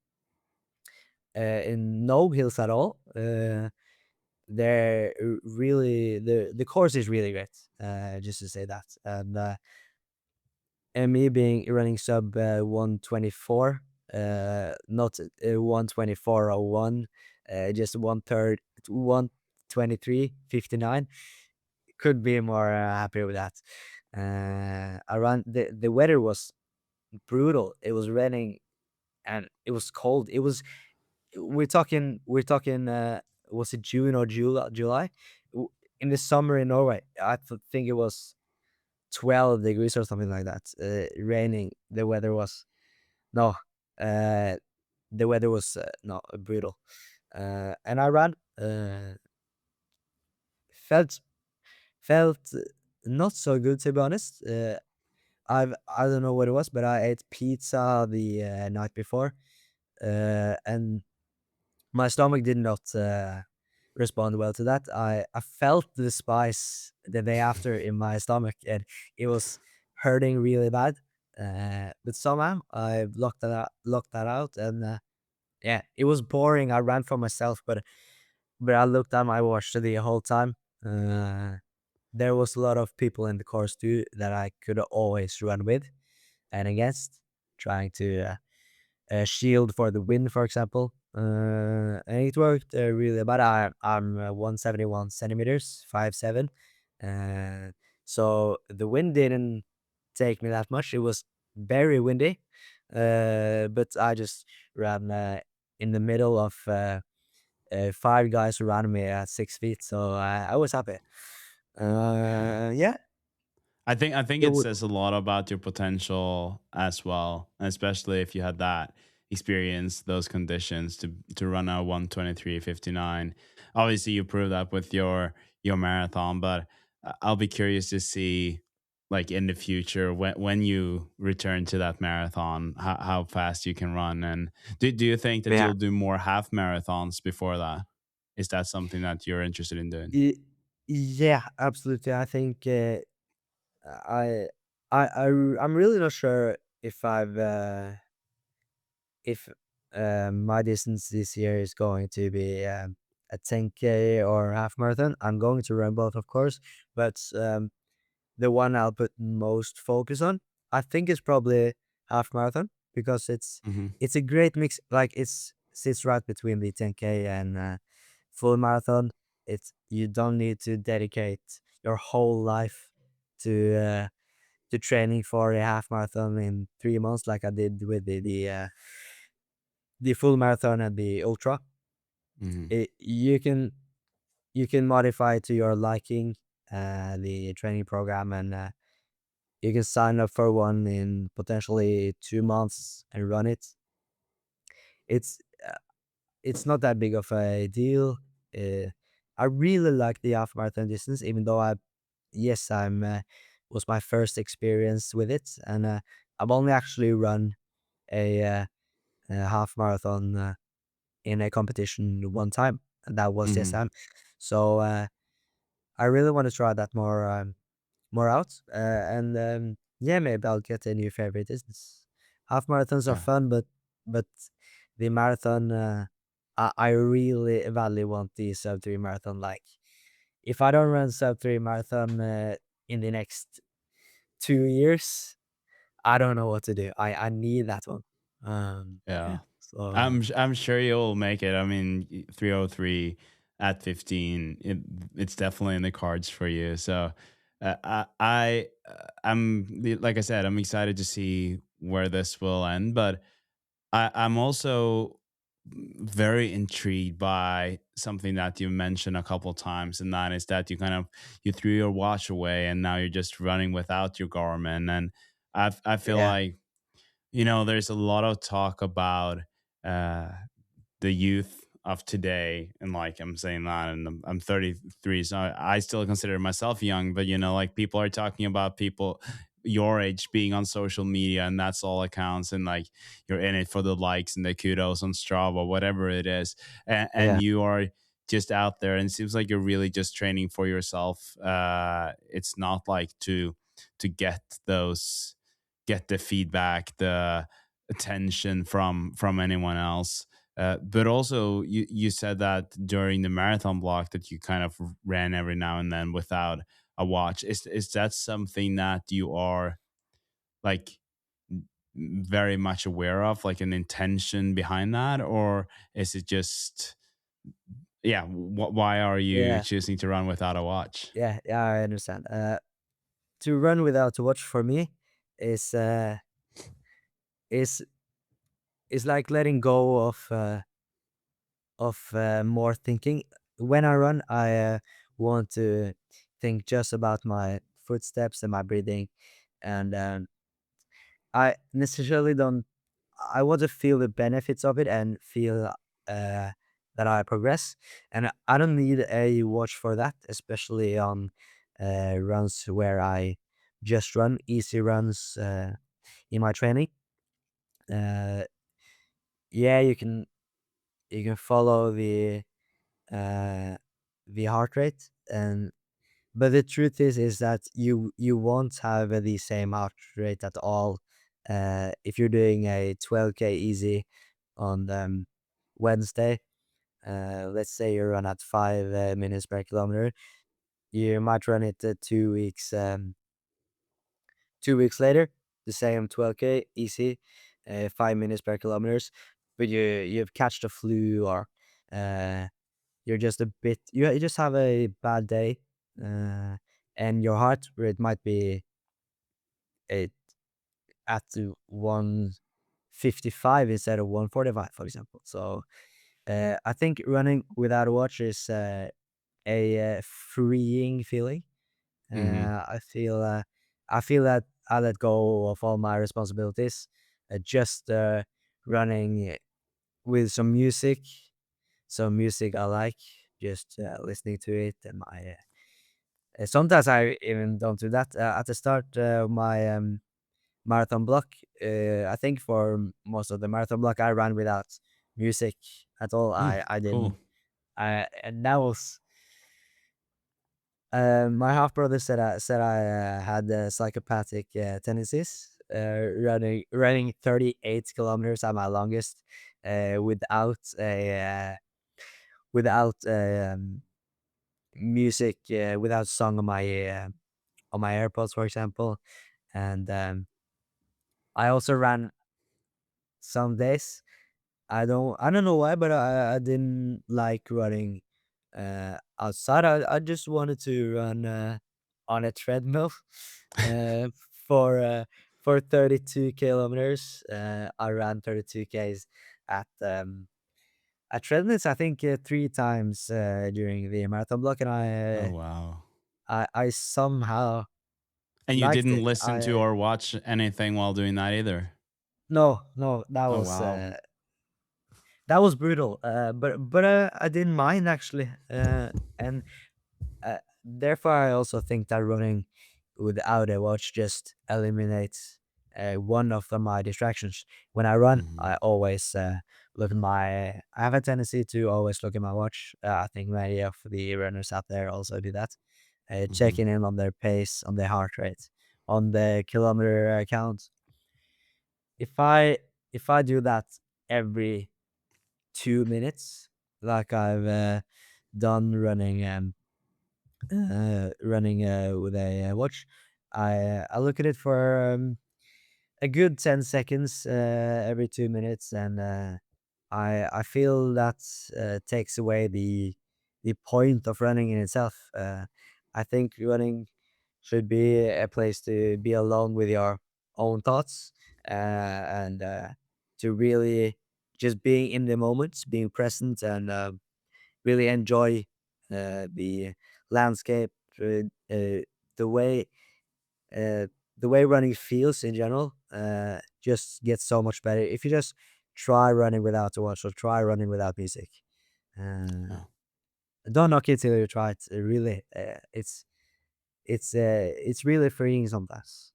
In no hills at all. They're really the course is really great. Just to say that, and me being running sub 124, not 124.01, just one third 123.59. Could be more happy with that. Around the weather was brutal. It was raining and it was cold. It was we're talking was it June or July? W- in the summer in Norway. Think it was 12 degrees or something like that. Raining. The weather was no. Uh, the weather was no brutal. And I ran. Felt felt not so good to be honest. I don't know what it was, but I ate pizza the night before, and my stomach did not respond well to that. I felt the spice the day after in my stomach, and it was hurting really bad. But somehow I blocked that out, and yeah, it was boring. I ran for myself, but I looked at my watch the whole time. Uh, there was a lot of people in the course too that I could always run with and against, trying to shield for the win, for example. And it worked really. But I'm 171 centimeters, 5'7". Uh, so the wind didn't take me that much. It was very windy, but I just ran in the middle of five guys around me at 6 feet. So I was happy. Yeah, I think it it would. says a lot about your potential as well, especially if you had that experience, those conditions to run a 1:23:59. Obviously, you proved that with your marathon, but I'll be curious to see, like in the future, when you return to that marathon, how fast you can run. And do you think that Yeah. you'll do more half marathons before that? Is that something that you're interested in doing? Y- Yeah, absolutely. I think I, I'm really not sure if my distance this year is going to be a 10K or half marathon. I'm going to run both, of course, but the one I'll put most focus on, I think, is probably half marathon because Hmm. it's a great mix. Like it's sits right between the 10K and full marathon. It's you don't need to dedicate your whole life to training for a half marathon in 3 months, like I did with the full marathon and the ultra. Hmm. You can modify to your liking the training program, and you can sign up for one in potentially 2 months and run it. It's uh, it's not that big of a deal. Uh, I really like the half marathon distance, even though I'm was my first experience with it, and I've only actually run a half marathon in a competition one time, and that was Hmm. SM. So I really want to try that more out, and yeah, maybe I'll get a new favorite distance. Half marathons are Yeah. fun, but the marathon, I really badly want the sub 3 marathon. Like, if I don't run sub 3 marathon in the next 2 years, I don't know what to do. I need that one. Yeah. Yeah. So I'm sure you'll make it. I mean, 303 at 15, it's definitely in the cards for you. So, I'm like I said, I'm excited to see where this will end, but I'm also very intrigued by something that you mentioned a couple times, and that is that you threw your watch away and now you're just running without your Garmin. And I feel Yeah, like, there's a lot of talk about uh, the youth of today, and like I'm saying that, and I'm 33, so I still consider myself young, but like people are talking about people your age being on social media, and that's all accounts, and like you're in it for the likes and the kudos on Strava, whatever it is, and yeah, you are just out there, and it seems like you're really just training for yourself. It's not like to get the feedback, the attention from anyone else. But also, you said that during the marathon block that you kind of ran every now and then without a watch. Is that something that you are like very much aware of, like an intention behind that, or is it just, yeah? Why are you yeah, choosing to run without a watch? yeah, yeah. I understand. To run without a watch for me is uh, is is like letting go of more thinking. When I run, I want to think just about my footsteps and my breathing, and I necessarily don't. I want to feel the benefits of it and feel that I progress, and I don't need a watch for that, especially on runs where I just run easy runs in my training. Uh, yeah, you can follow uh, the heart rate, and but the truth is that you won't have the same heart rate at all if you're doing a 12K easy on Wednesday. Let's say you run at 5 minutes per kilometer. You might run it 2 weeks 2 weeks later, the same 12K easy, 5 minutes per kilometers, but you've catched a flu, or uh, you're just a bit you just have a bad day, uh, and your heart rate might be a, at 155 instead of 145, for example. So I think running without a watch is a freeing feeling. Mm-hmm. I feel that I let go of all my responsibilities, just running with some music I like, just listening to it, and my sometimes I even don't do that. At the start, my marathon block, I think for most of the marathon block, I ran without music at all. Mm, I cool. didn't. And that was my half brother said I had psychopathic tendencies. Running 38 kilometers at my longest, without music, without song on my AirPods, for example. And I also ran some days. I don't know why, but I didn't like running outside. I just wanted to run on a treadmill uh, for uh, for 32 kilometers. I ran 32 Ks at treadmills, I think, 3 times during the marathon block, and Oh wow. I somehow And you liked didn't it. listen to I or watch anything while doing that either? No, no, Oh wow. that was brutal. But I didn't mind, actually, and therefore I also think that running without a watch just eliminates one of my distractions. When I run, I Mhm, always look at my. I have a tendency to always look at my watch. I think many of the runners out there also do that, mhm, checking in on their pace, on their heart rate, on the kilometer count. If I if I do that every 2 minutes, like I've done running with a watch, I look at it for a good 10 seconds every 2 minutes, and I feel that takes away the point of running in itself. I think running should be a place to be alone with your own thoughts, and to really just being in the moment, being present, and really enjoy the landscape, the way uh, the way running feels in general. Just gets so much better if you just try running without a watch or try running without music. Uh, Oh. don't knock it till you try it. Really, it's really freeing sometimes.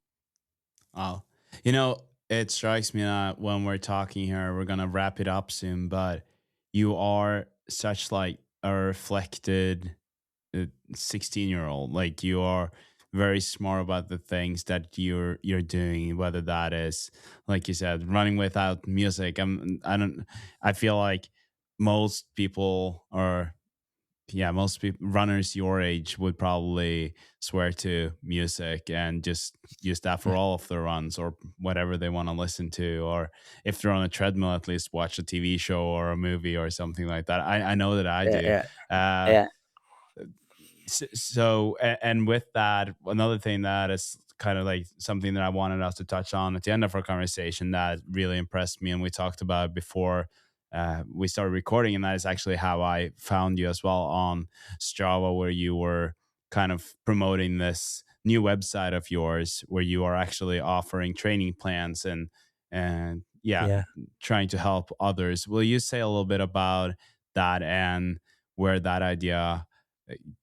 Oh, you know, it strikes me that when we're talking here, we're gonna wrap it up soon. But you are such like a reflected 16-year-old. Like you are very smart about the things that you're doing, whether that is, like you said, running without music. I don't. I feel like most people are, yeah, most people, runners your age would probably swear to music and just use that for Yeah, all of their runs or whatever they want to listen to. Or if they're on a treadmill, at least watch a TV show or a movie or something like that. I know that I yeah, do. yeah, Uh, yeah, and with that, another thing that is kind of like something that I wanted us to touch on at the end of our conversation that really impressed me, and we talked about before we started recording, and that is actually how I found you as well on Strava, where you were kind of promoting this new website of yours, where you are actually offering training plans and yeah, yeah. trying to help others. Will you say a little bit about that and where that idea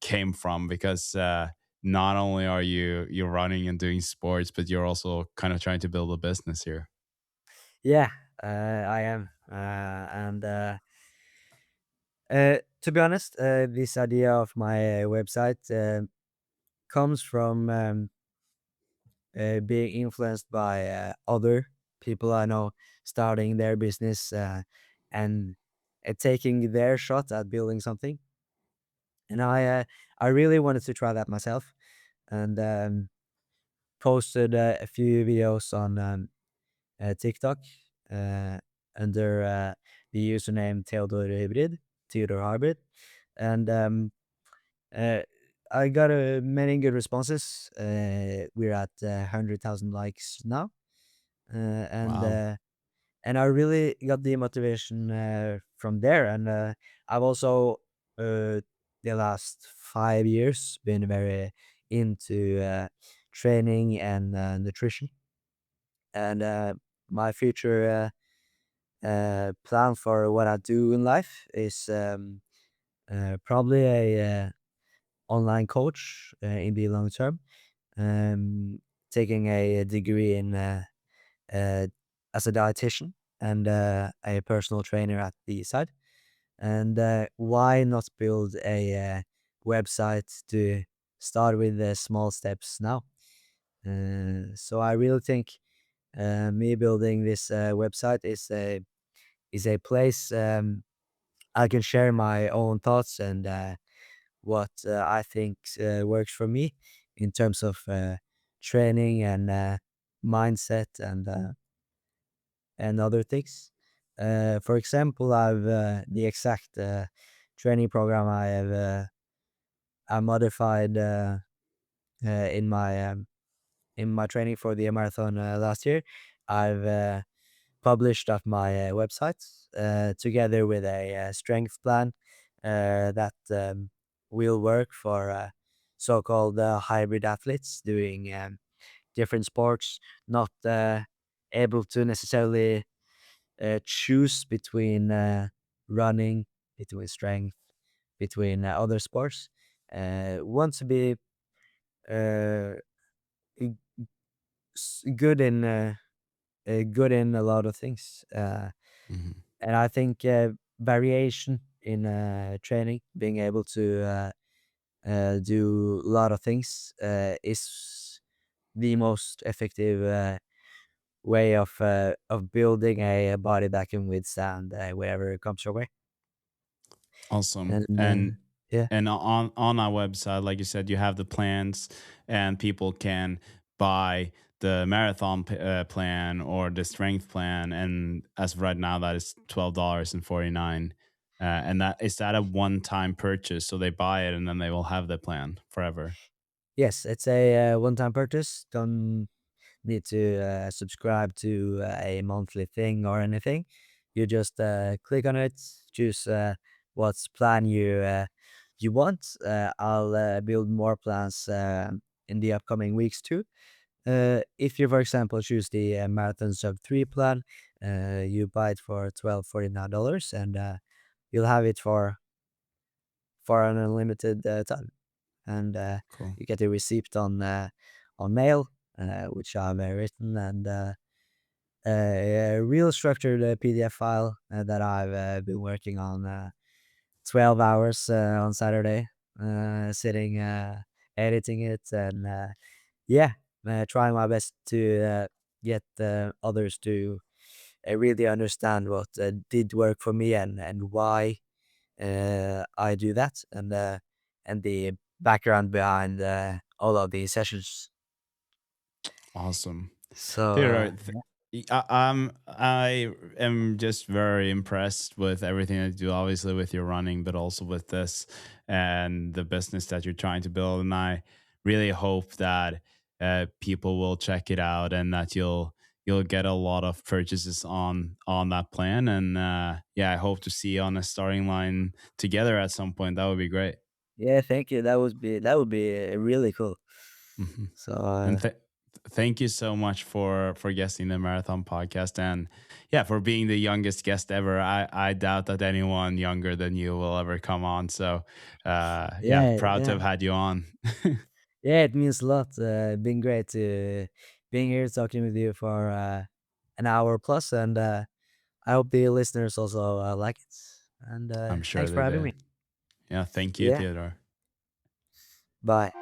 came from? Because not only are you running and doing sports, but you're also kind of trying to build a business here. Yeah, I am. And to be honest, this idea of my website comes from being influenced by other people I know starting their business and taking their shot at building something. And I really wanted to try that myself, and posted a few videos on TikTok uh, under the username Theodor Hybrid, and uh, I got many good responses. We're at 100,000 likes now, uh, and Wow. uh, and I really got the motivation from there. And I've also the last 5 years been very into training and nutrition, and my future plan for what I do in life is probably a online coach in the long term, um, taking a degree in uh, as a dietitian and a personal trainer at the side. And why not build a website to start with the small steps now? So I really think me building this website is a place I can share my own thoughts and what I think works for me in terms of training and mindset and other things. For example, I've the exact training program I have I modified in my training for the marathon last year. I've published at my website together with a strength plan that will work for so-called hybrid athletes doing different sports, not able to necessarily choose between running, between strength, between other sports. Want to be uh, g- good in good in a lot of things, Hmm. and I think variation in training, being able to do a lot of things, is the most effective way of building a body that can withstand whatever comes your way. Awesome. And yeah, And on our website, like you said, you have the plans, and people can buy the marathon plan or the strength plan. And as of right now, that is $12.49. And that is that a one time purchase, so they buy it and then they will have the plan forever. yes, it's a one-time purchase done need to subscribe to a monthly thing or anything. You just click on it, choose what plan you want. I'll build more plans in the upcoming weeks too. If you, for example, choose the Marathon Sub 3 plan, you buy it for $12.49 and you'll have it for an unlimited time. And Cool. you get a receipt on mail, which I've written, and a real structured PDF file that I've been working on 12 hours on Saturday, sitting editing it, and yeah, trying my best to get others to really understand what did work for me and why I do that, and the background behind all of these sessions. Awesome. So Theodore, I am just very impressed with everything that you do, obviously with your running, but also with this and the business that you're trying to build. And I really hope that people will check it out and that you'll get a lot of purchases on that plan. And yeah, I hope to see you on the starting line together at some point. That would be great. yeah, thank you. That would be really cool. Mhm. So And thank you so much for guesting the marathon podcast, and yeah, for being the youngest guest ever. I doubt that anyone younger than you will ever come on. So yeah, yeah, proud to yeah, have had you on. yeah. It means a lot. Been great to being here talking with you for an hour plus, and I hope the listeners also like it. And I'm sure thanks for they having did. me. Yeah, thank you, Yeah, Theodore. bye.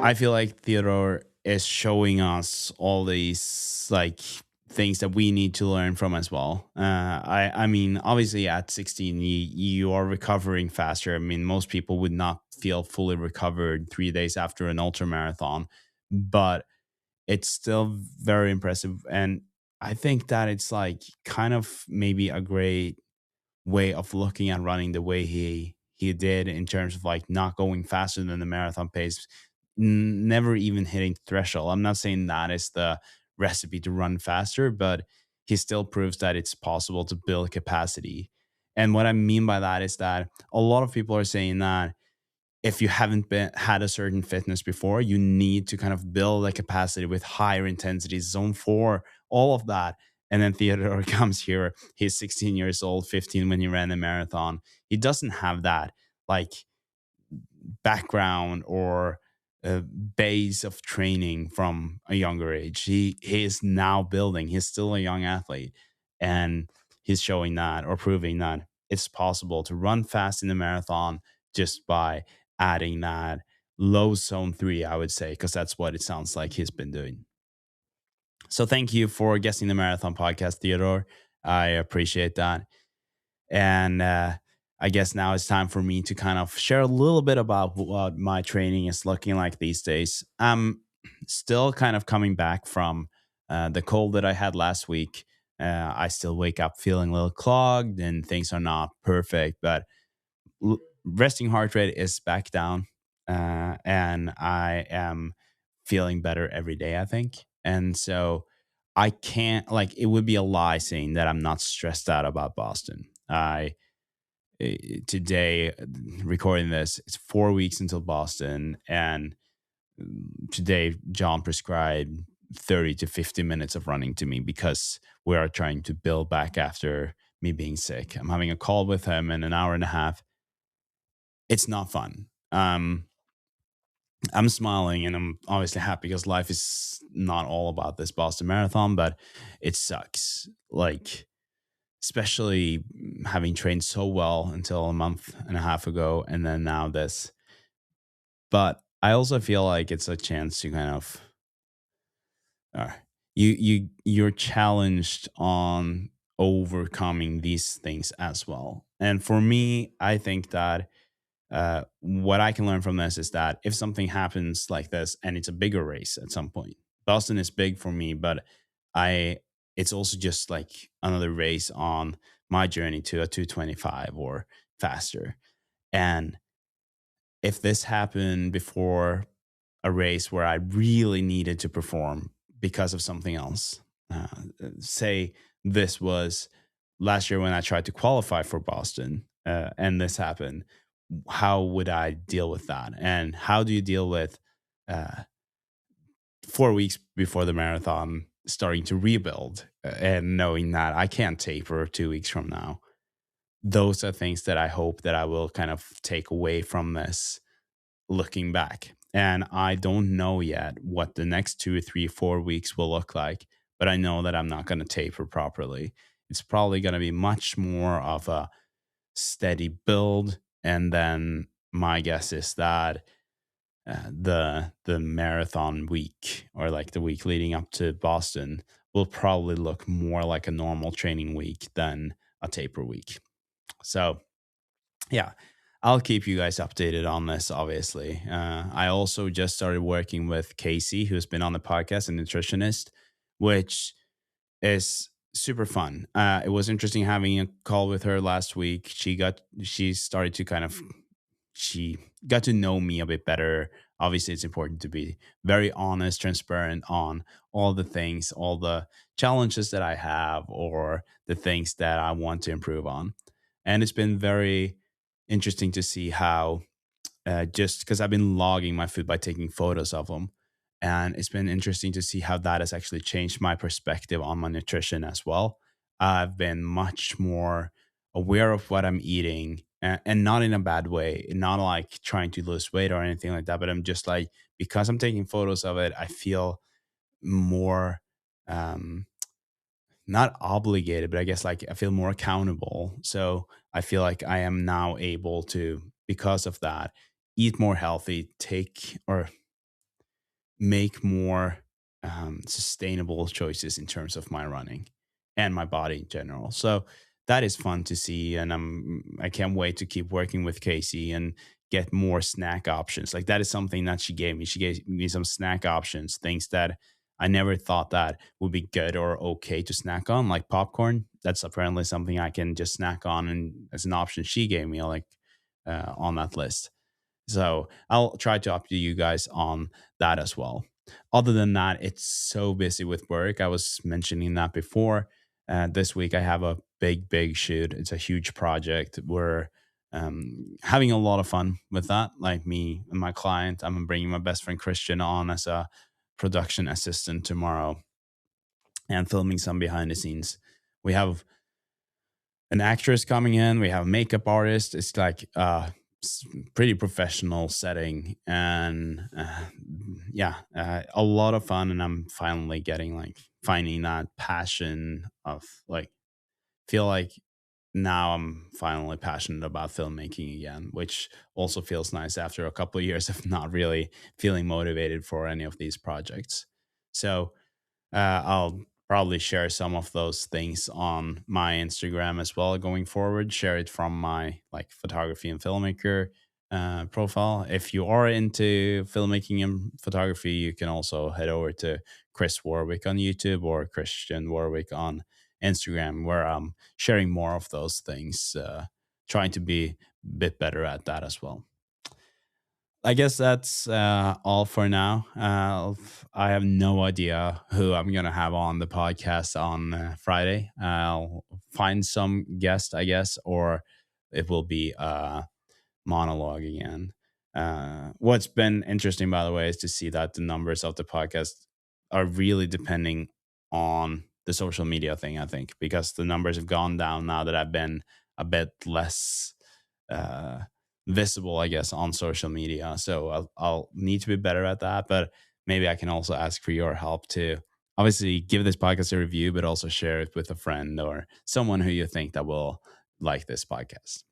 I feel like Theodore is showing us all these like things that we need to learn from as well. I mean, obviously at 16, you are recovering faster. I mean, most people would not feel fully recovered 3 days after an ultra marathon, but it's still very impressive. And I think that it's like kind of maybe a great way of looking at running the way he did in terms of like not going faster than the marathon pace, never even hitting threshold. I'm not saying that is the recipe to run faster, but he still proves that it's possible to build capacity. And what I mean by that is that a lot of people are saying that if you haven't been had a certain fitness before, you need to kind of build a capacity with higher intensity, zone four, all of that. And then Theodore comes here. He's 16 years old, 15 when he ran the marathon. He doesn't have that like background or base of training from a younger age. He is now building. He's still a young athlete, and he's showing that or proving that it's possible to run fast in the marathon just by adding that low zone three. I would say because that's what it sounds like he's been doing. So thank you for guesting the marathon podcast, Theodore. I appreciate that. And I guess now it's time for me to kind of share a little bit about what my training is looking like these days. I'm still kind of coming back from the cold that I had last week. I still wake up feeling a little clogged and things are not perfect, but resting heart rate is back down. And I am feeling better every day, I think. And so I can't, like, it would be a lie saying that I'm not stressed out about Boston. Today recording this, it's 4 weeks until Boston, and today John prescribed 30 to 50 minutes of running to me because we are trying to build back after me being sick. I'm having a call with him in an hour and a half. It's not fun. I'm smiling and I'm obviously happy because life is not all about this Boston Marathon, but it sucks. Like, especially having trained so well until a month and a half ago and then now this. But I also feel like it's a chance to kind of uh, you're challenged on overcoming these things as well. And for me, I think that what I can learn from this is that if something happens like this and it's a bigger race at some point, Boston is big for me, but I it's also just like another race on my journey to a 225 or faster. And if this happened before a race where I really needed to perform, because of something else. Uh, Say this was last year when I tried to qualify for Boston, and this happened. How would I deal with that? And how do you deal with uh, 4 weeks before the marathon starting to rebuild and knowing that I can't taper 2 weeks from now? Those are things that I hope that I will kind of take away from this looking back. And I don't know yet what the next 2, 3, 4 weeks will look like, but I know that I'm not going to taper properly. It's probably going to be much more of a steady build. And then my guess is that the marathon week, or like the week leading up to Boston, will probably look more like a normal training week than a taper week. So yeah, I'll keep you guys updated on this, obviously. I also just started working with Casey, who's been on the podcast, a nutritionist, which is super fun. It was interesting having a call with her last week. She started to kind of, she got to know me a bit better. Obviously, it's important to be very honest, transparent on all the things, all the challenges that I have, or the things that I want to improve on. And it's been very interesting to see how, just because I've been logging my food by taking photos of them. And it's been interesting to see how that has actually changed my perspective on my nutrition as well. I've been much more aware of what I'm eating, and not in a bad way, not like trying to lose weight or anything like that. But I'm just like, because I'm taking photos of it, I feel more, um, not obligated, but I guess like I feel more accountable. So I feel like I am now able to, because of that, eat more healthy, take or make more sustainable choices in terms of my running and my body in general. So that is fun to see, and I can't wait to keep working with Casey and get more snack options. Like that is something that she gave me. She gave me some snack options, things that I never thought that would be good or okay to snack on, like popcorn. That's apparently something I can just snack on, and as an option she gave me, like on that list. So I'll try to update you guys on that as well. Other than that, it's so busy with work. I was mentioning that before. This week I have a big shoot. It's a huge project. We're having a lot of fun with that. Like me and my client, I'm bringing my best friend Christian on as a production assistant tomorrow and filming some behind the scenes. We have an actress coming in. We have a makeup artist. It's like pretty professional setting, and yeah, a lot of fun. And I'm finally getting like finding that passion of like, feel like now I'm finally passionate about filmmaking again, which also feels nice after a couple of years of not really feeling motivated for any of these projects. So I'll probably share some of those things on my Instagram as well going forward. Share it from my like photography and filmmaker profile. If you are into filmmaking and photography, you can also head over to Chris Warwick on YouTube or Christian Warwick on Instagram, where I'm sharing more of those things, trying to be a bit better at that as well. I guess that's all for now. I have no idea who I'm going to have on the podcast on Friday. I'll find some guest, I guess, or it will be a monologue again. What's been interesting, by the way, is to see that the numbers of the podcast are really depending on the social media thing, I think, because the numbers have gone down now that I've been a bit less uh, visible, I guess, on social media. So I'll need to be better at that. But maybe I can also ask for your help to obviously give this podcast a review, but also share it with a friend or someone who you think that will like this podcast.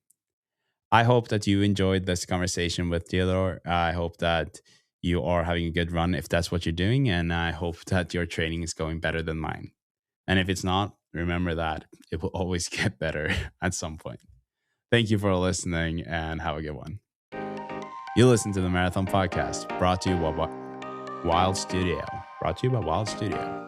I hope that you enjoyed this conversation with Theodore. I hope that you are having a good run if that's what you're doing. And I hope that your training is going better than mine. And if it's not, remember that it will always get better at some point. Thank you for listening and have a good one. You listen to the Marathon Podcast, brought to you by Wild Studio. Brought to you by Wild Studio.